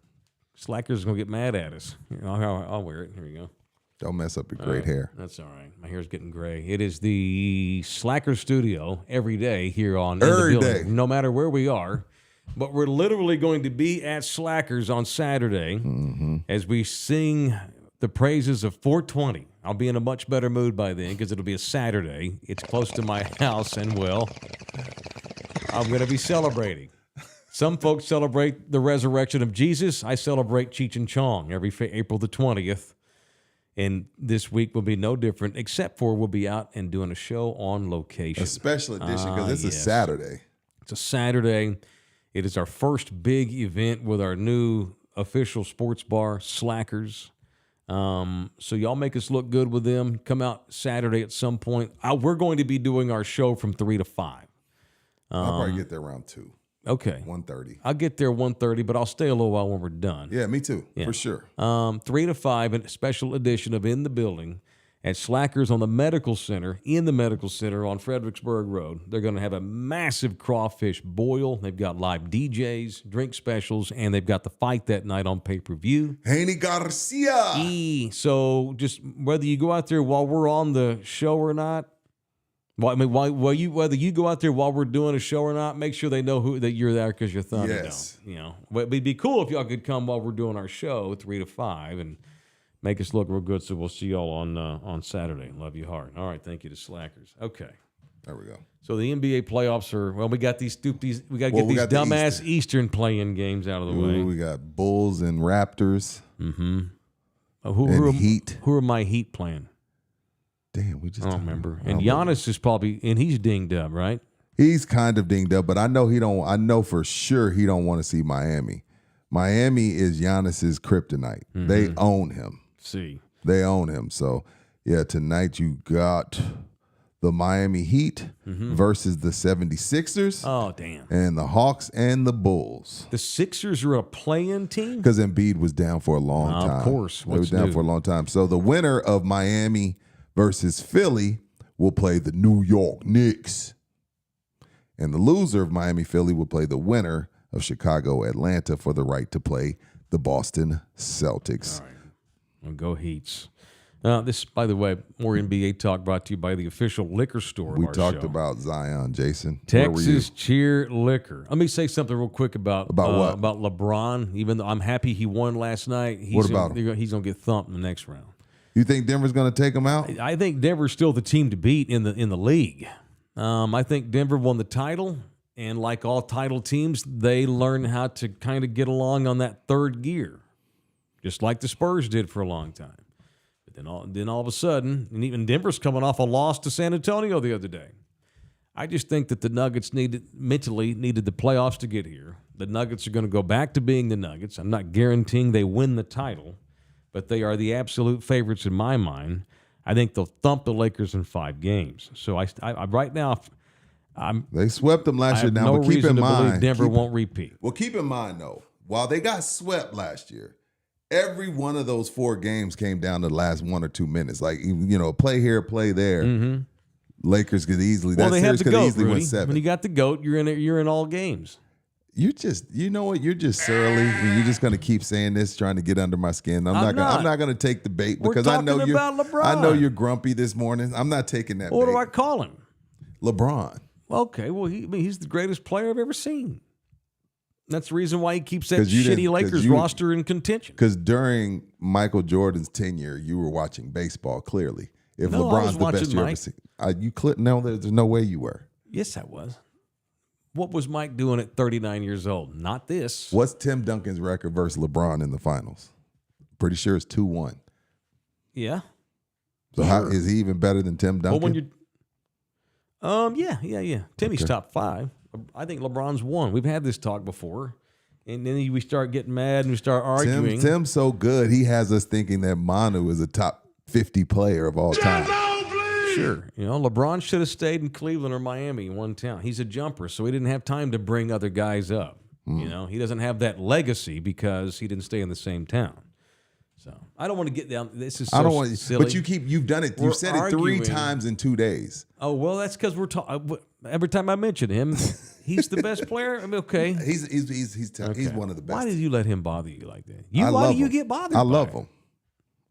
Slackers are gonna get mad at us. I'll wear it. Here we go. Don't mess up your great hair. That's all right. My hair's getting gray. It is the Slacker Studio every day here on every day, no matter where we are. But we're literally going to be at Slackers on Saturday as we sing the praises of 420. I'll be in a much better mood by then because it'll be a Saturday. It's close to my house, and I'm going to be celebrating. Some folks celebrate the resurrection of Jesus. I celebrate Cheech and Chong every April the 20th. And this week will be no different, except for we'll be out and doing a show on location. A special edition, because it's a Saturday. It's a Saturday. It is our first big event with our new official sports bar, Slackers. So y'all make us look good with them. Come out Saturday at some point. We're going to be doing our show from 3 to 5. I'll probably get there around 2. Okay. 1:30. I'll get there 1:30, but I'll stay a little while when we're done. Yeah, me too, for sure. 3 to 5, a special edition of In the Building at Slackers on the Medical Center, in the Medical Center on Fredericksburg Road. They're going to have a massive crawfish boil. They've got live DJs, drink specials, and they've got the fight that night on pay-per-view. Haney Garcia. So just whether you go out there while we're on the show or not, well, I mean, whether you go out there while we're doing a show or not, make sure they know that you're there because you're Thunderdome. Yes. But it'd be cool if y'all could come while we're doing our show 3 to 5 and make us look real good. So we'll see y'all on Saturday. Love you hard. All right, thank you to Slackers. Okay, there we go. So the NBA playoffs are we got these we got to get these dumbass Eastern play-in games out of the way. We got Bulls and Raptors. Mm-hmm. Heat. Who are my Heat playing? Damn, we just I don't remember. And Giannis is probably, and he's dinged up, right? He's kind of dinged up, but I know for sure he don't want to see Miami. Miami is Giannis's kryptonite. Mm-hmm. They own him. They own him. So, yeah, tonight you got the Miami Heat versus the 76ers. Oh, damn. And the Hawks and the Bulls. The Sixers are a play-in team? Because Embiid was down for a long time. Of course. They were down for a long time. So the winner of Miami versus Philly will play the New York Knicks. And the loser of Miami-Philly will play the winner of Chicago-Atlanta for the right to play the Boston Celtics. All right. Well, go Heats. This, by the way, more NBA talk brought to you by the official liquor store. We talked about Zion, Jason. Texas Cheer Liquor. Let me say something real quick about what? About LeBron. Even though I'm happy he won last night, he's going to get thumped in the next round. You think Denver's going to take him out? I think Denver's still the team to beat in the league. I think Denver won the title, and like all title teams, they learn how to kind of get along on that third gear, just like the Spurs did for a long time. But then all of a sudden, and even Denver's coming off a loss to San Antonio the other day. I just think that the Nuggets needed the playoffs to get here. The Nuggets are going to go back to being the Nuggets. I'm not guaranteeing they win the title, but they are the absolute favorites in my mind. I think they'll thump the Lakers in 5 games. So I right now, they swept them last year. Now, no but keep reason in to mind, believe Denver won't repeat. Well, keep in mind though, while they got swept last year, every one of those 4 games came down to the last 1 or 2 minutes. Like play here, play there. Mm-hmm. Lakers could easily. Well, they have the GOAT, easily Rudy. win 7. When you got the GOAT, you're in all games. You're just surly. And you're just going to keep saying this, trying to get under my skin. I'm not going to take the bait because I know you're. About LeBron. I know you're grumpy this morning. I'm not taking that. What bait. do I call him? LeBron. Okay, well he's the greatest player I've ever seen. That's the reason why he keeps that shitty Lakers roster in contention. Because during Michael Jordan's tenure, you were watching baseball. Clearly, if LeBron's the best you ever seen, there's no way you were. Yes, I was. What was Mike doing at 39 years old? Not this. What's Tim Duncan's record versus LeBron in the finals? Pretty sure it's 2-1. Yeah. So how is he even better than Tim Duncan? Well, yeah. Timmy's top 5. I think LeBron's 1. We've had this talk before. And then we start getting mad and we start arguing. Tim's so good, he has us thinking that Manu is a top 50 player of all time. Sure. LeBron should have stayed in Cleveland or Miami in one town. He's a jumper, so he didn't have time to bring other guys up. He doesn't have that legacy because he didn't stay in the same town. So I don't want to get down. This is so I don't want, silly. but you've done it. You've said it 3 times in 2 days. Oh well, that's because we're talking. Every time I mention him, he's the best player. I mean, okay, He's one of the best. Why did you let him bother you like that? why do you get bothered? I love him.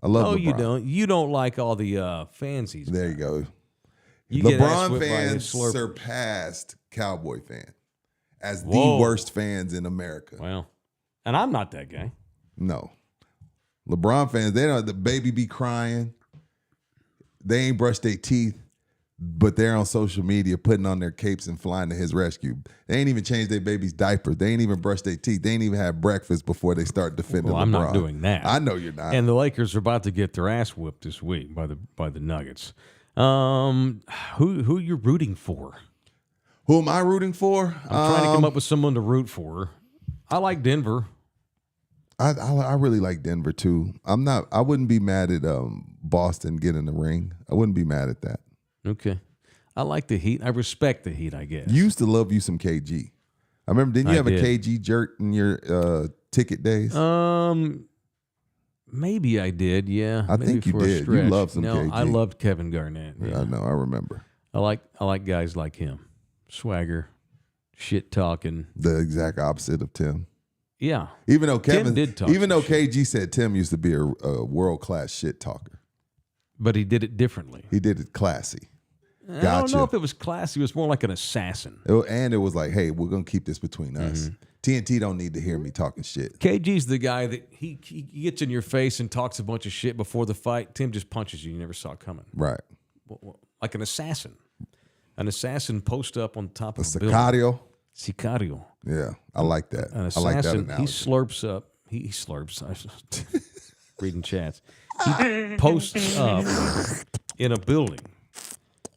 I love No, LeBron. you don't. You don't like all the fancies. There you go. You get ass LeBron whipped by his fans slurpers. surpassed Cowboy fan as the Whoa. worst fans in America. Well, and I'm not that guy. No. LeBron fans, they don't, the baby be crying. They ain't brushed their teeth, but they're on social media putting on their capes and flying to his rescue. They ain't even changed their baby's diaper. They ain't even brushed their teeth. They ain't even had breakfast before they start defending Well, LeBron. I'm not doing that. I know you're not. And the Lakers are about to get their ass whipped this week by the Nuggets. Who you're rooting for? Who am I rooting for? I'm trying to come up with someone to root for. I like Denver. I really like Denver too. I wouldn't be mad at Boston getting the ring. I wouldn't be mad at that. Okay. I like the Heat. I respect the Heat, I guess. You used to love you some KG. I remember, didn't you have did. a KG jerk in your ticket days? Maybe I did, yeah. I Maybe think you for a did. You stretch. loved some KG. I loved Kevin Garnett. Yeah. I know, I remember. I like guys like him. Swagger, shit talking. The exact opposite of Tim. Yeah. Even though Tim did talk even though some shit. KG said Tim used to be a world-class shit talker. But he did it differently. He did it classy. I don't know if it was classy. It was more like an assassin. And it was like, hey, we're going to keep this between us. TNT don't need to hear me talking shit. KG's the guy that he gets in your face and talks a bunch of shit before the fight. Tim just punches you. You never saw it coming. Right. Like an assassin. An assassin post up on top of a Sicario. Sicario. Yeah, I like that. An I like that assassin, analogy. he slurps up. He slurps. Reading chats. He posts up in a building.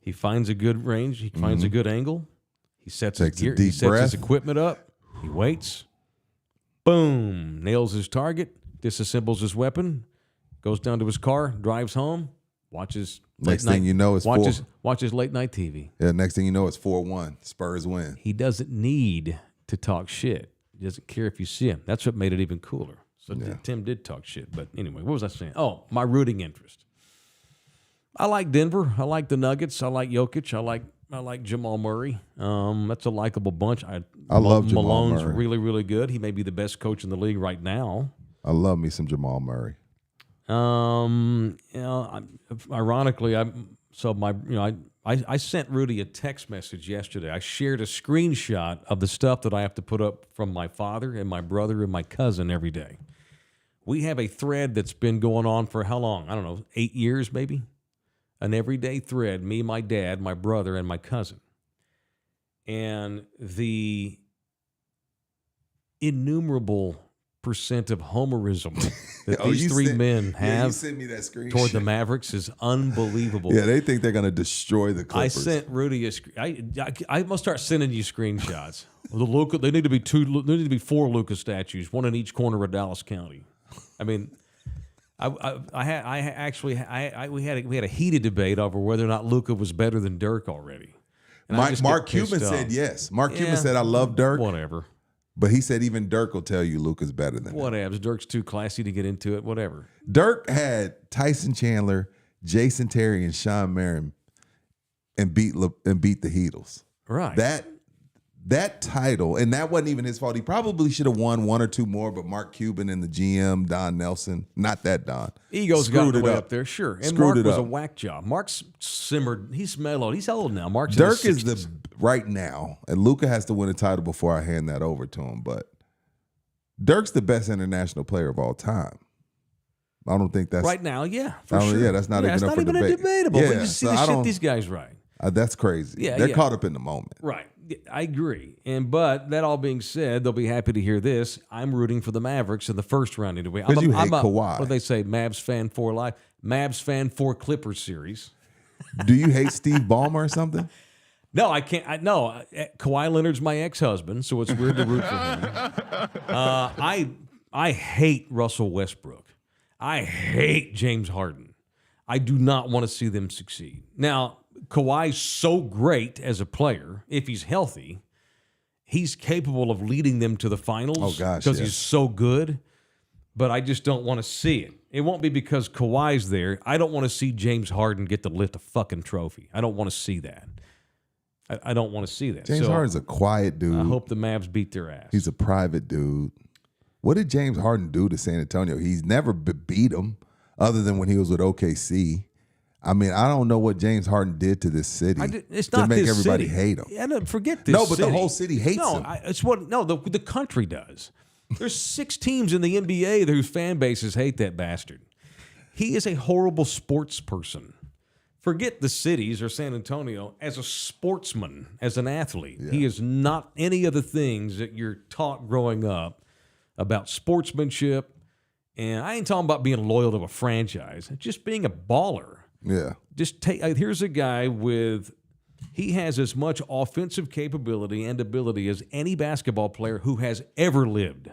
He finds a good range. He finds a good angle. He sets his Takes a gear. deep He sets breath. his equipment up. He waits. Boom. Nails his target. Disassembles his weapon. Goes down to his car. Drives home. Watches. Next thing you know, it's watches late night TV. Yeah, next thing you know, it's 4-1. Spurs win. He doesn't need to talk shit. He doesn't care if you see him. That's what made it even cooler. So Tim did talk shit. But anyway, what was I saying? Oh, my rooting interest. I like Denver. I like the Nuggets. I like Jokic. I like Jamal Murray. That's a likable bunch. I love Jamal Malone's Murray. really, really good. He may be the best coach in the league right now. I love me some Jamal Murray. Ironically, I sent Rudy a text message yesterday. I shared a screenshot of the stuff that I have to put up from my father and my brother and my cousin every day. We have a thread that's been going on for how long? I don't know, 8 years maybe? An everyday thread, me, my dad, my brother, and my cousin. And the innumerable percent of homerism that these three men have you sent me that screenshot. toward the Mavericks is unbelievable. Yeah, they think they're going to destroy the Clippers. I sent Rudy I must start sending you screenshots. The Luka, there need to be 4 Luka statues, one in each corner of Dallas County. I mean, we had a heated debate over whether or not Luka was better than Dirk already. And Mark Cuban said yes. Mark Cuban said, I love Dirk. Whatever. But he said even Dirk will tell you Luka's better than him. Whatever. Dirk's too classy to get into it. Whatever. Dirk had Tyson Chandler, Jason Terry, and Sean Marion and beat the Heatles. Right. That title, and that wasn't even his fault. He probably should have won 1 or 2 more, but Mark Cuban and the GM, Don Nelson, not that Don. Ego's got it way up there, sure. And Screwed Mark it was a up. whack job. Mark's simmered. He's mellowed. He's old now. Mark's Dirk in his is 60s. right now, and Luka has to win a title before I hand that over to him, but Dirk's the best international player of all time. I don't think that's right now, yeah. Yeah, that's not even it's up not for even debate. debatable. Yeah, But you see so the I shit don't- these guys write. That's crazy. Yeah, They're yeah. caught up in the moment. Right. I agree. But that all being said, they'll be happy to hear this. I'm rooting for the Mavericks in the first round anyway. Because you hate I'm Kawhi. What do they say? Mavs fan for life. Mavs fan for Clippers series. Do you hate Steve Ballmer or something? No, I can't. Kawhi Leonard's my ex-husband, so it's weird to root for him. I hate Russell Westbrook. I hate James Harden. I do not want to see them succeed. Now, Kawhi's so great as a player, if he's healthy, he's capable of leading them to the finals. Oh, gosh, because yes. he's so good. But I just don't want to see it. It won't be because Kawhi's there. I don't want to see James Harden get to lift a fucking trophy. I don't want to see that. I don't want to see that. James Harden's a quiet dude. I hope the Mavs beat their ass. He's a private dude. What did James Harden do to San Antonio? He's never beat them other than when he was with OKC. I mean, I don't know what James Harden did to this city it's not to make this everybody city. hate him. Yeah, no, forget this. No, but city. the whole city hates him. The country does. There's 6 teams in the NBA whose fan bases hate that bastard. He is a horrible sports person. Forget the cities or San Antonio. As a sportsman, as an athlete, he is not any of the things that you're taught growing up about sportsmanship. And I ain't talking about being loyal to a franchise. Just being a baller. Yeah. Here's a guy he has as much offensive capability and ability as any basketball player who has ever lived.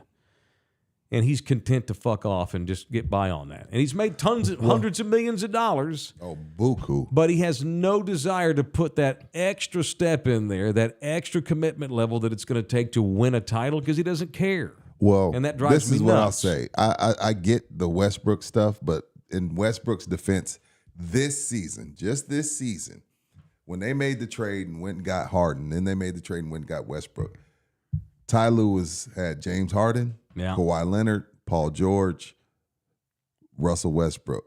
And he's content to fuck off and just get by on that. And he's made hundreds of millions of dollars. Oh, buku. But he has no desire to put that extra step in there, that extra commitment level that it's going to take to win a title because he doesn't care. Well, and that drives me this is what I'll nuts. say. I get the Westbrook stuff, but in Westbrook's defense, just this season, when they made the trade and went and got Harden, then they made the trade and went and got Westbrook, Ty Lue had James Harden, Kawhi Leonard, Paul George, Russell Westbrook.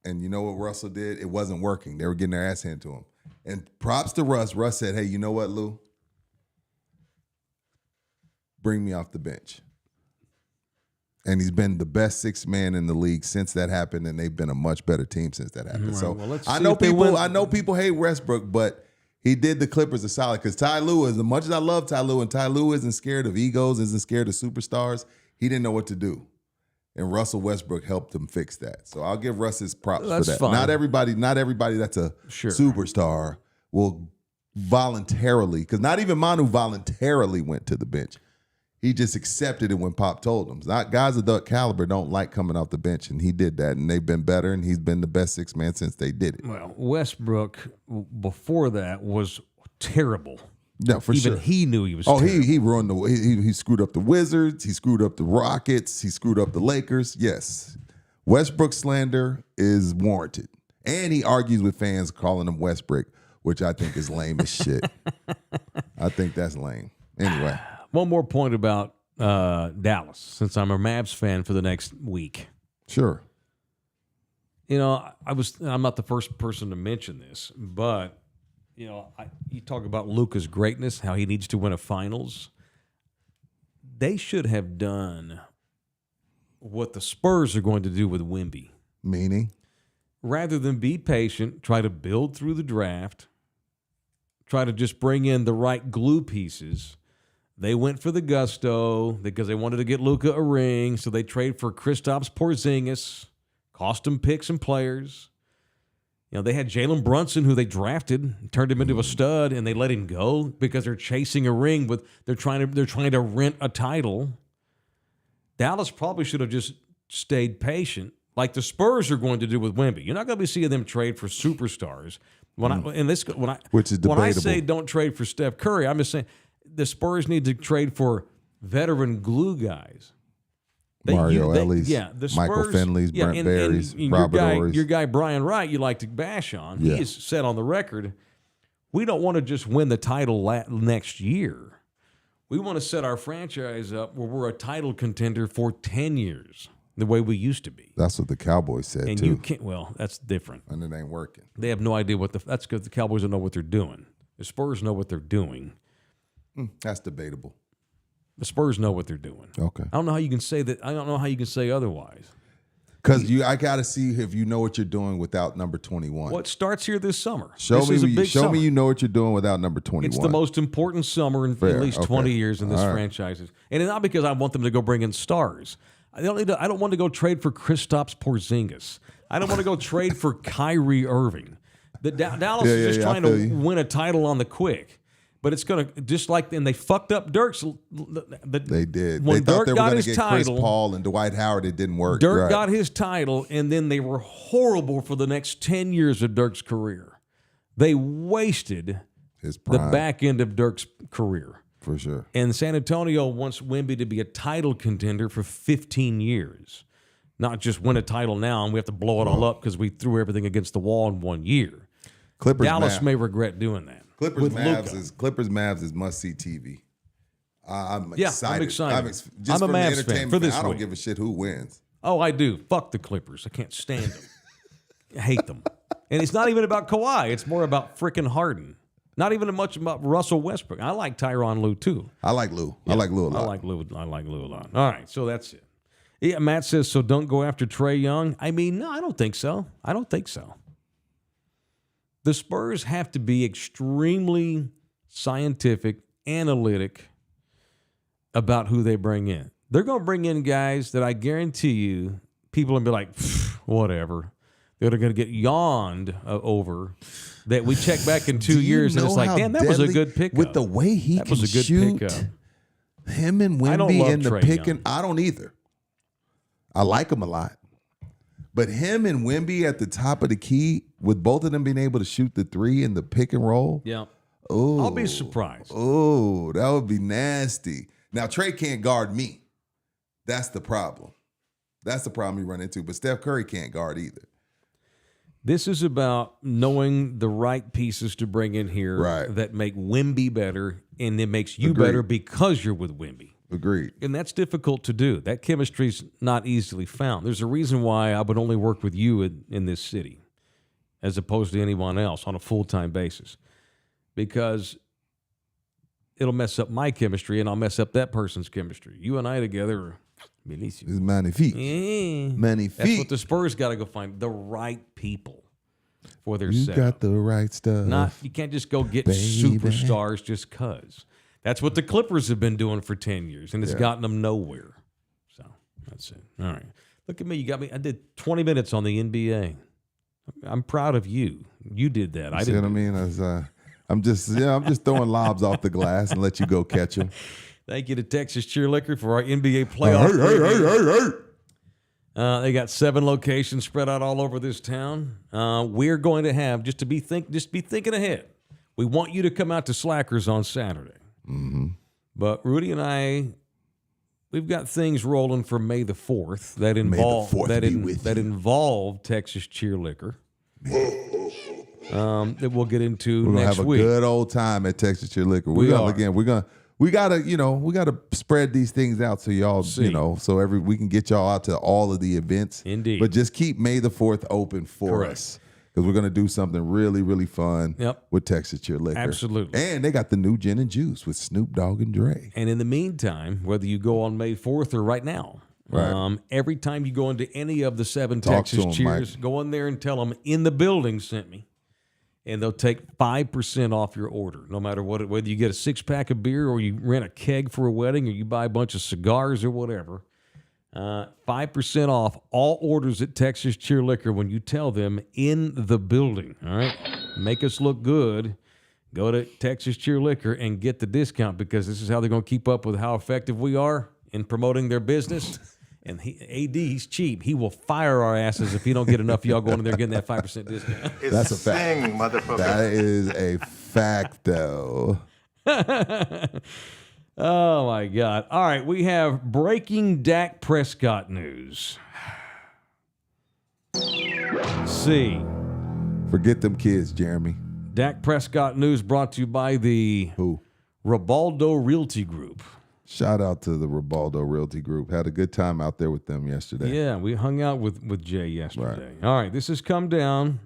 And you know what Russell did? It wasn't working. They were getting their ass handed to him. And props to Russ. Russ said, hey, you know what, Lou? Bring me off the bench. And he's been the best 6th man in the league since that happened, and they've been a much better team since that happened. Right, So well, I know people hate Westbrook, but he did the Clippers a solid because Ty Lue, as much as I love Ty Lue, and Ty Lue isn't scared of egos, isn't scared of superstars, he didn't know what to do. And Russell Westbrook helped him fix that. So I'll give Russ his props for that. Fine. Not everybody that's a superstar will voluntarily, because not even Manu voluntarily went to the bench. He just accepted it when Pop told him. Not guys of that caliber don't like coming off the bench, and he did that, and they've been better, and he's been the best 6th man since they did it. Well, Westbrook before that was terrible. No, for sure. Even he knew he was terrible. He ruined he screwed up the Wizards, he screwed up the Rockets, he screwed up the Lakers. Yes. Westbrook slander is warranted. And he argues with fans calling him Westbrook, which I think is lame as shit. I think that's lame. Anyway. One more point about Dallas, since I'm a Mavs fan for the next week. Sure. You know, I'm not the first person to mention this, but you know, you talk about Luka's greatness, how he needs to win a finals. They should have done what the Spurs are going to do with Wemby. Meaning? Rather than be patient, try to build through the draft, try to just bring in the right glue pieces. They went for the gusto because they wanted to get Luka a ring, so they trade for Kristaps Porzingis, cost them picks and players. You know, they had Jalen Brunson, who they drafted, turned him into a stud, and they let him go because they're chasing a ring. They're trying to rent a title. Dallas probably should have just stayed patient, like the Spurs are going to do with Wemby. You're not going to be seeing them trade for superstars. Which is debatable. When I say don't trade for Steph Curry, I'm just saying the Spurs need to trade for veteran glue guys. Mario Ellis, the Spurs, Michael Finley's, Brent Berry's, Robert Ory's. Your guy Brian Wright, you like to bash on. He has said on the record, we don't want to just win the title next year. We want to set our franchise up where we're a title contender for 10 years, the way we used to be. That's what the Cowboys said, and too. You can't. Well, that's different. And it ain't working. They have no idea that's because the Cowboys don't know what they're doing. The Spurs know what they're doing. That's debatable. The Spurs know what they're doing. Okay. I don't know how you can say that. I don't know how you can say otherwise. Because I got to see if you know what you're doing without number 21. What starts here this summer? Show me you know what you're doing without number 21. It's the most important summer in at least 20 years in this franchise. And it's not because I want them to go bring in stars. I don't want to go trade for Kristaps Porzingis. I don't want to go trade for Kyrie Irving. Dallas is just trying to win a title on the quick. But it's going to, just like, and they fucked up Dirk's. They did. When they thought Dirk they were got going to his get title, Chris Paul and Dwight Howard. It didn't work. Dirk got his title, and then they were horrible for the next 10 years of Dirk's career. They wasted His the prime, back end of Dirk's career. for sure. And San Antonio wants Wemby to be a title contender for 15 years. Not just win a title now and we have to blow it all up because we threw everything against the wall in 1 year. Dallas may regret doing that. Clippers Mavs is must see TV. I'm excited. I'm excited. Just I'm a from the Mavs fan entertainment for this I don't week. give a shit who wins. Oh, I do. Fuck the Clippers. I can't stand them. I hate them. And it's not even about Kawhi. It's more about frickin' Harden. Not even much about Russell Westbrook. I like Tyronn Lue, too. I like Lou. Yeah, I like Lou a lot. I like Lue a lot. All right, so that's it. Yeah, Matt says, so don't go after Trae Young. I mean, no, I don't think so. The Spurs have to be extremely scientific, analytic about who they bring in. They're going to bring in guys that I guarantee you people will be like, whatever. They're going to get yawned over. That we check back in 2 years and it's like, damn, that was a good pickup. With the way he that can was a good shoot, pickup. Him and Wemby in the picking, I don't either. I like him a lot. But him and Wemby at the top of the key, with both of them being able to shoot the three in the pick and roll. Yeah. Oh, I'll be surprised. Oh, that would be nasty. Now, Trae can't guard me. That's the problem. That's the problem we run into. But Steph Curry can't guard either. This is about knowing the right pieces to bring in here that make Wemby better, and it makes you better because you're with Wemby. Agreed. And that's difficult to do. That chemistry's not easily found. There's a reason why I would only work with you in this city as opposed to anyone else on a full-time basis, because it'll mess up my chemistry and I'll mess up that person's chemistry. You and I together are It's magnifique. Magnifique. That's what the Spurs got to go find, the right people for their You setup. got the right stuff. You can't just go get baby. superstars just because. That's what the Clippers have been doing for 10 years, and it's gotten them nowhere. So that's it. All right. Look at me. You got me. I did 20 minutes on the NBA. I'm proud of you. You did that. You see what I mean? I'm just throwing lobs off the glass and let you go catch them. Thank you to Texas Cheer Liquor for our NBA playoff. They got 7 locations spread out all over this town. We're going to have, just be thinking ahead. We want you to come out to Slackers on Saturday. Mm-hmm. But Rudy and I, we've got things rolling for May the 4th that involve Texas Cheer Liquor. That we'll get into We're next gonna have week. a good old time at Texas Cheer Liquor. We gotta spread these things out so y'all, so we can get y'all out to all of the events. Indeed. But just keep May the 4th open for us. Because we're going to do something really, really fun with Texas Cheer Liquor. Absolutely. And they got the new gin and juice with Snoop Dogg and Dre. And in the meantime, whether you go on May 4th or right now, every time you go into any of the 7 Texas Cheers, go in there and tell them In the Building sent me. And they'll take 5% off your order, no matter whether you get a 6-pack of beer or you rent a keg for a wedding or you buy a bunch of cigars or whatever. 5% off all orders at Texas Cheer Liquor when you tell them In the Building. All right? Make us look good. Go to Texas Cheer Liquor and get the discount, because this is how they're going to keep up with how effective we are in promoting their business. And he's cheap. He will fire our asses if he don't get enough of y'all going in there getting that 5% discount. That's a fact. Motherfucker. That is a fact, though. Oh, my God. All right, we have breaking Dak Prescott news. See. Forget them kids, Jeremy. Dak Prescott news brought to you by the Ribaldo Realty Group. Shout out to the Ribaldo Realty Group. Had a good time out there with them yesterday. Yeah, we hung out with Jay yesterday. Right. All right, this has come down.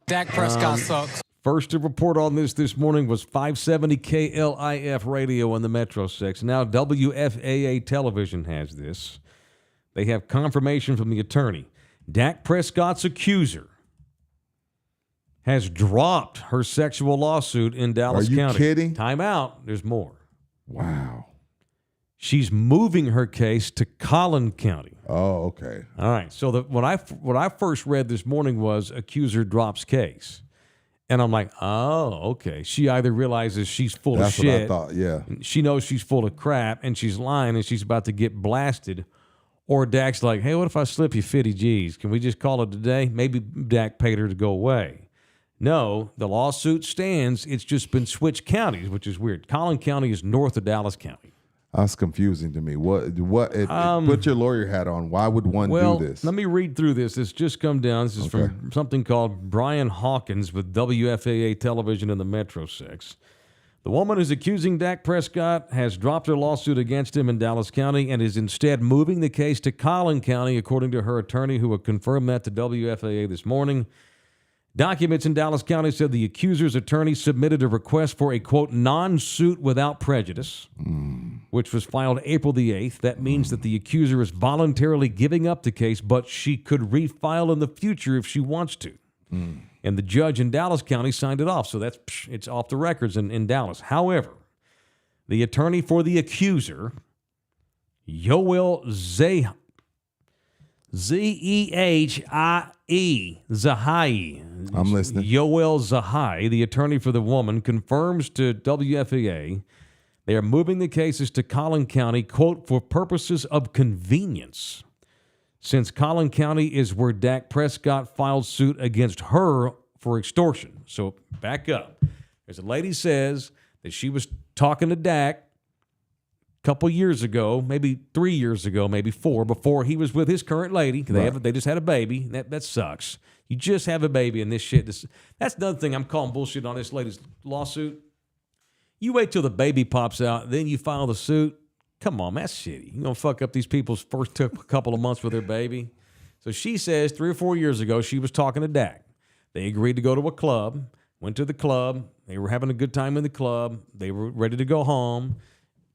Dak Prescott sucks. First to report on this morning was 570 KLIF radio in the Metro 6. Now WFAA television has this. They have confirmation from the attorney. Dak Prescott's accuser has dropped her sexual lawsuit in Dallas County. Are you kidding? Time out. There's more. Wow. She's moving her case to Collin County. Oh, okay. All right. So what I first read this morning was accuser drops case. And I'm like, oh, okay. She either realizes she's full of shit. That's what I thought, yeah. She knows she's full of crap and she's lying and she's about to get blasted. Or Dak's like, hey, what if I slip you 50 G's? Can we just call it a day? Maybe Dak paid her to go away. No, the lawsuit stands. It's just been switched counties, which is weird. Collin County is north of Dallas County. That's confusing to me. Put your lawyer hat on. Why would one do this? Let me read through this. It's just come down. This is from something called Brian Hawkins with WFAA Television in the Metro 6. The woman who's accusing Dak Prescott has dropped her lawsuit against him in Dallas County and is instead moving the case to Collin County, according to her attorney, who had confirmed that to WFAA this morning. Documents in Dallas County said the accuser's attorney submitted a request for a, quote, non-suit without prejudice, which was filed April the 8th. That means that the accuser is voluntarily giving up the case, but she could refile in the future if she wants to. And the judge in Dallas County signed it off, so it's off the records in Dallas. However, the attorney for the accuser, Yoel Zahai, Zahai. I'm listening. Yoel Zahai, the attorney for the woman, confirms to WFAA they are moving the cases to Collin County, quote, for purposes of convenience, since Collin County is where Dak Prescott filed suit against her for extortion. So back up. There's a lady says that she was talking to Dak couple years ago, maybe 3 years ago, maybe 4, before he was with his current lady. They just had a baby. That sucks. You just have a baby and this shit. That's another thing I'm calling bullshit on this lady's lawsuit. You wait till the baby pops out, then you file the suit. Come on, that's shitty. You're going to fuck up these people's first couple of months with their baby. So she says 3 or 4 years ago, she was talking to Dak. They agreed to go to a club, went to the club. They were having a good time in the club. They were ready to go home.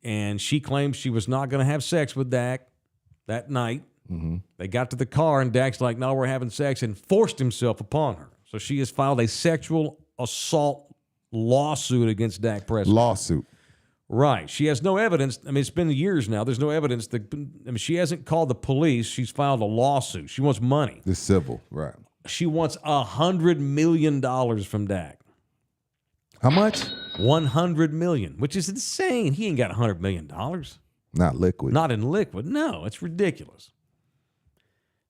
And she claims she was not going to have sex with Dak that night. Mm-hmm. They got to the car, and Dak's like, no, we're having sex, and forced himself upon her. So she has filed a sexual assault lawsuit against Dak Prescott. Lawsuit. Right. She has no evidence. I mean, it's been years now. There's no evidence. She hasn't called the police. She's filed a lawsuit. She wants money. The civil, right. She wants $100 million from Dak. How much? $100 million, which is insane. He ain't got $100 million. Not liquid. Not in liquid. No, it's ridiculous.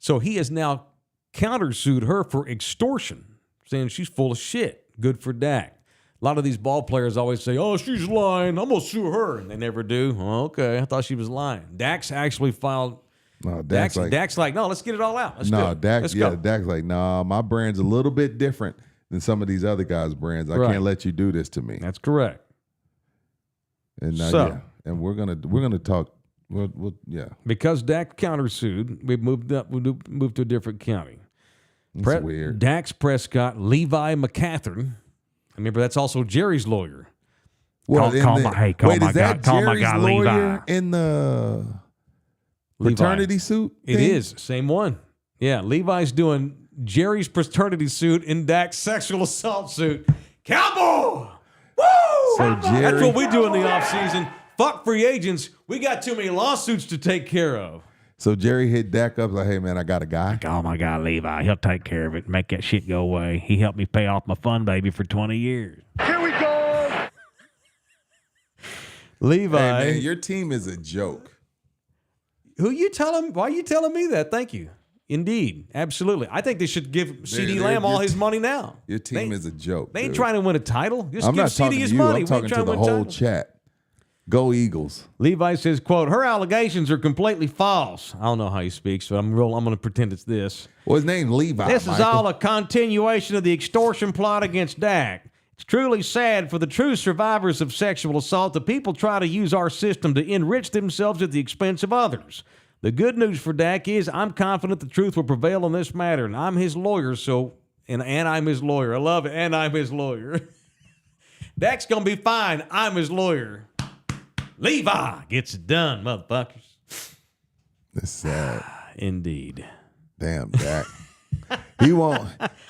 So he has now countersued her for extortion, saying she's full of shit. Good for Dak. A lot of these ball players always say, oh, she's lying. I'm going to sue her. And they never do. Oh, okay, I thought she was lying. Dak's actually filed. No, Dak's like, no, let's get it all out. Let's do it. Dak's like, nah, my brand's a little bit different than some of these other guys' brands. I can't let you do this to me. That's correct. And and we're gonna talk. Because Dak countersued, we moved to a different county. It's weird. Dak's Prescott, Levi McCathern. Remember, that's also Jerry's lawyer. Well, is that Jerry's lawyer in the paternity suit? It is same one. Yeah, Levi's doing Jerry's paternity suit in Dak's sexual assault suit. Cowboy! Woo! So that's what we do in the offseason. Fuck free agents. We got too many lawsuits to take care of. So Jerry hit Dak up like, hey, man, I got a guy. Oh, my God, Levi. He'll take care of it. Make that shit go away. He helped me pay off my fun baby for 20 years. Here we go! Levi. Hey, man, your team is a joke. Why are you telling me that? Thank you. Indeed. Absolutely. I think they should give CeeDee Lamb all his money now. Your team is a joke. They ain't trying to win a title. Just I'm give not talking CeeDee his to you. money. I'm talking to the whole chat. Go Eagles. Levi says, quote, her allegations are completely false. I don't know how he speaks, but I'm going to pretend it's this. Well, his name's Levi. This is all a continuation of the extortion plot against Dak. It's truly sad for the true survivors of sexual assault that people try to use our system to enrich themselves at the expense of others. The good news for Dak is I'm confident the truth will prevail on this matter, and I'm his lawyer, and I'm his lawyer. I love it, and I'm his lawyer. Dak's going to be fine. I'm his lawyer. Levi gets it done, motherfuckers. That's sad. Indeed. Damn, Dak. He won't.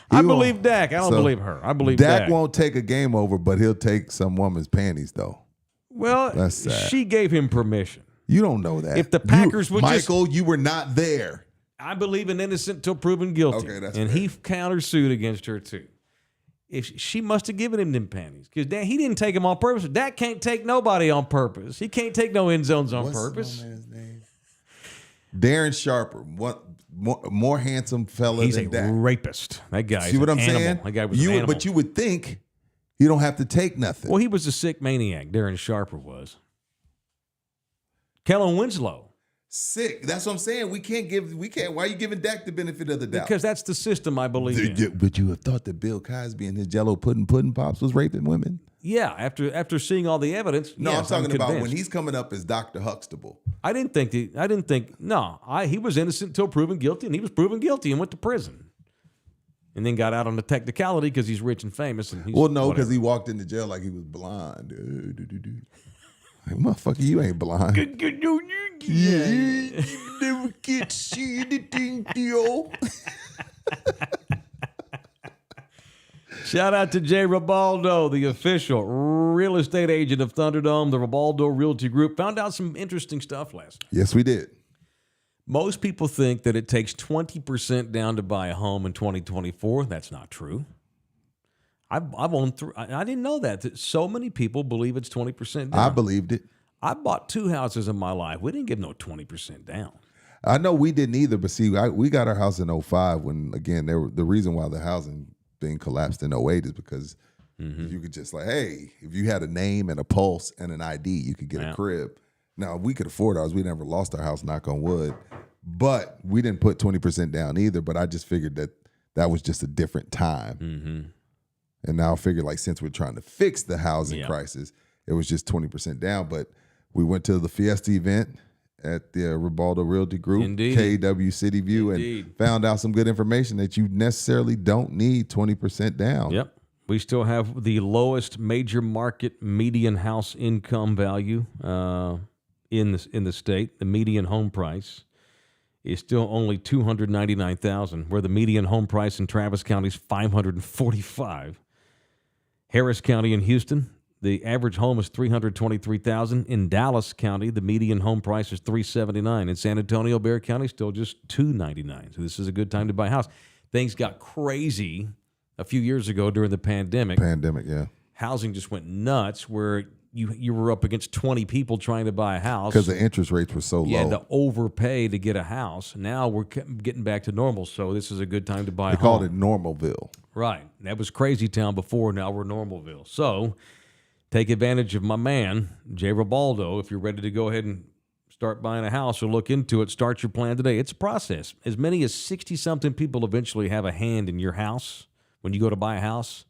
I believe Dak. I don't believe her. I believe Dak. Dak won't take a game over, but he'll take some woman's panties, though. Well, that's sad. She gave him permission. You don't know that. If the Packers would Michael, you were not there. I believe in innocent until proven guilty. Okay, that's and fair. He countersued against her too. If she must have given him them panties because he didn't take them on purpose. Dak can't take nobody on purpose. He can't take no end zones on purpose. What's my man's name? Darren Sharper, what more handsome fella He's than a Dak. rapist. That guy. See what I'm animal. saying? That guy was an animal. But you would think he don't have to take nothing. Well, he was a sick maniac. Darren Sharper was. Kellen Winslow. Sick. That's what I'm saying. We can't. Why are you giving Dak the benefit of the doubt? Because that's the system I believe in. But you have thought that Bill Cosby and his Jello pudding pops was raping women? Yeah, after seeing all the evidence. No, yes, I'm talking about convinced. when he's coming up as Dr. Huxtable. He was innocent until proven guilty, and he was proven guilty and went to prison. And then got out on the technicality because he's rich and famous. And he's because he walked into jail like he was blind. Like, motherfucker, you ain't blind. You never get to see anything, yo. Shout out to Jay Ribaldo, the official real estate agent of Thunderdome, the Ribaldo Realty Group. Found out some interesting stuff last night. Yes, we did. Most people think that it takes 20% down to buy a home in 2024. That's not true. I've owned I didn't know that so many people believe it's 20% down. I believed it. I bought 2 houses in my life. We didn't give no 20% down. I know we didn't either, but see, we got our house in 05 when, again, the reason why the housing thing collapsed in 08 is because you could just hey, if you had a name and a pulse and an ID, you could get a crib. Now, we could afford ours. We never lost our house, knock on wood. But we didn't put 20% down either, but I just figured that was just a different time. Mm-hmm. And now I figure since we're trying to fix the housing crisis, it was just 20% down. But we went to the Fiesta event at the Ribaldo Realty Group, Indeed. KW City View, and found out some good information that you necessarily don't need 20% down. Yep. We still have the lowest major market median house income value in the state. The median home price is still only $299,000, where the median home price in Travis County is $545,000. Harris County in Houston, the average home is $323,000. In Dallas County, the median home price is $379,000. In San Antonio, Bexar County, still just $299,000. So this is a good time to buy a house. Things got crazy a few years ago during the pandemic. Yeah. Housing just went nuts, where you were up against 20 people trying to buy a house. Because the interest rates were so low. You had to overpay to get a house. Now we're getting back to normal, so this is a good time to buy a home. They called it Normalville. Right. That was Crazy Town before. Now we're Normalville. So take advantage of my man, Jay Ribaldo. If you're ready to go ahead and start buying a house or look into it, start your plan today. It's a process. As many as 60-something people eventually have a hand in your house when you go to buy a house.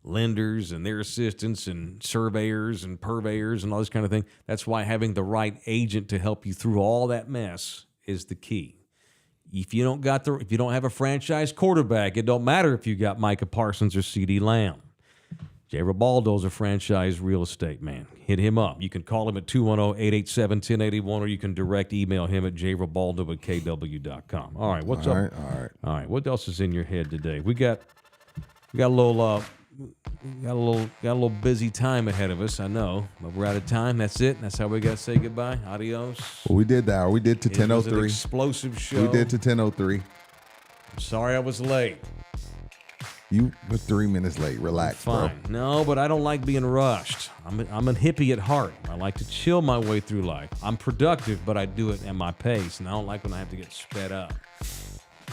Lenders and their assistants and surveyors and purveyors and all this kind of thing. That's why having the right agent to help you through all that mess is the key. If you don't have a franchise quarterback, it don't matter if you got Micah Parsons or CeeDee Lamb. Jay Ribaldo's a franchise real estate man. Hit him up. You can call him at 210-887-1081, or you can direct email him at jribaldo@kw.com. All right, what's up? All right. What else is in your head today? We got a little busy time ahead of us, I know, but we're out of time. That's it. That's how we got to say goodbye. Adios. Well, we did that. We did to 10:03. It was an explosive show. We did to 10:03. I'm sorry I was late. You were 3 minutes late. Relax, Fine. bro. No, but I don't like being rushed. I'm a hippie at heart. I like to chill my way through life. I'm productive, but I do it at my pace, and I don't like when I have to get sped up.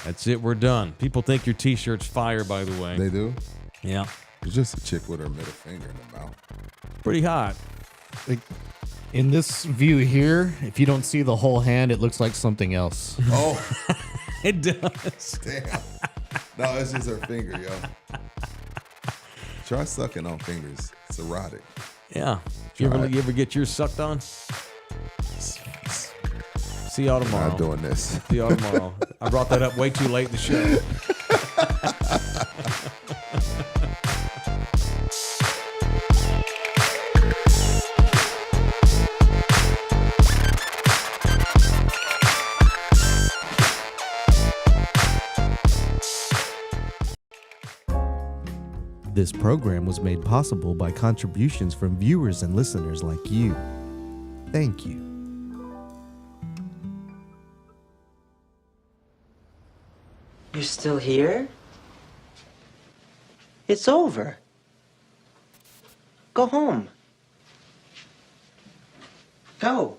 That's it. We're done. People think your T-shirt's fire, by the way. They do? Yeah. It's just a chick with her middle finger in her mouth. Pretty hot. In this view here, if you don't see the whole hand, it looks like something else. Oh, It does. damn. No, it's just her finger, yo. Try sucking on fingers. It's erotic. Yeah. You ever get yours sucked on? See y'all tomorrow. Not doing this. See y'all tomorrow. I brought that up way too late in the show. This program was made possible by contributions from viewers and listeners like you. Thank you. You're still here? It's over. Go home. Go.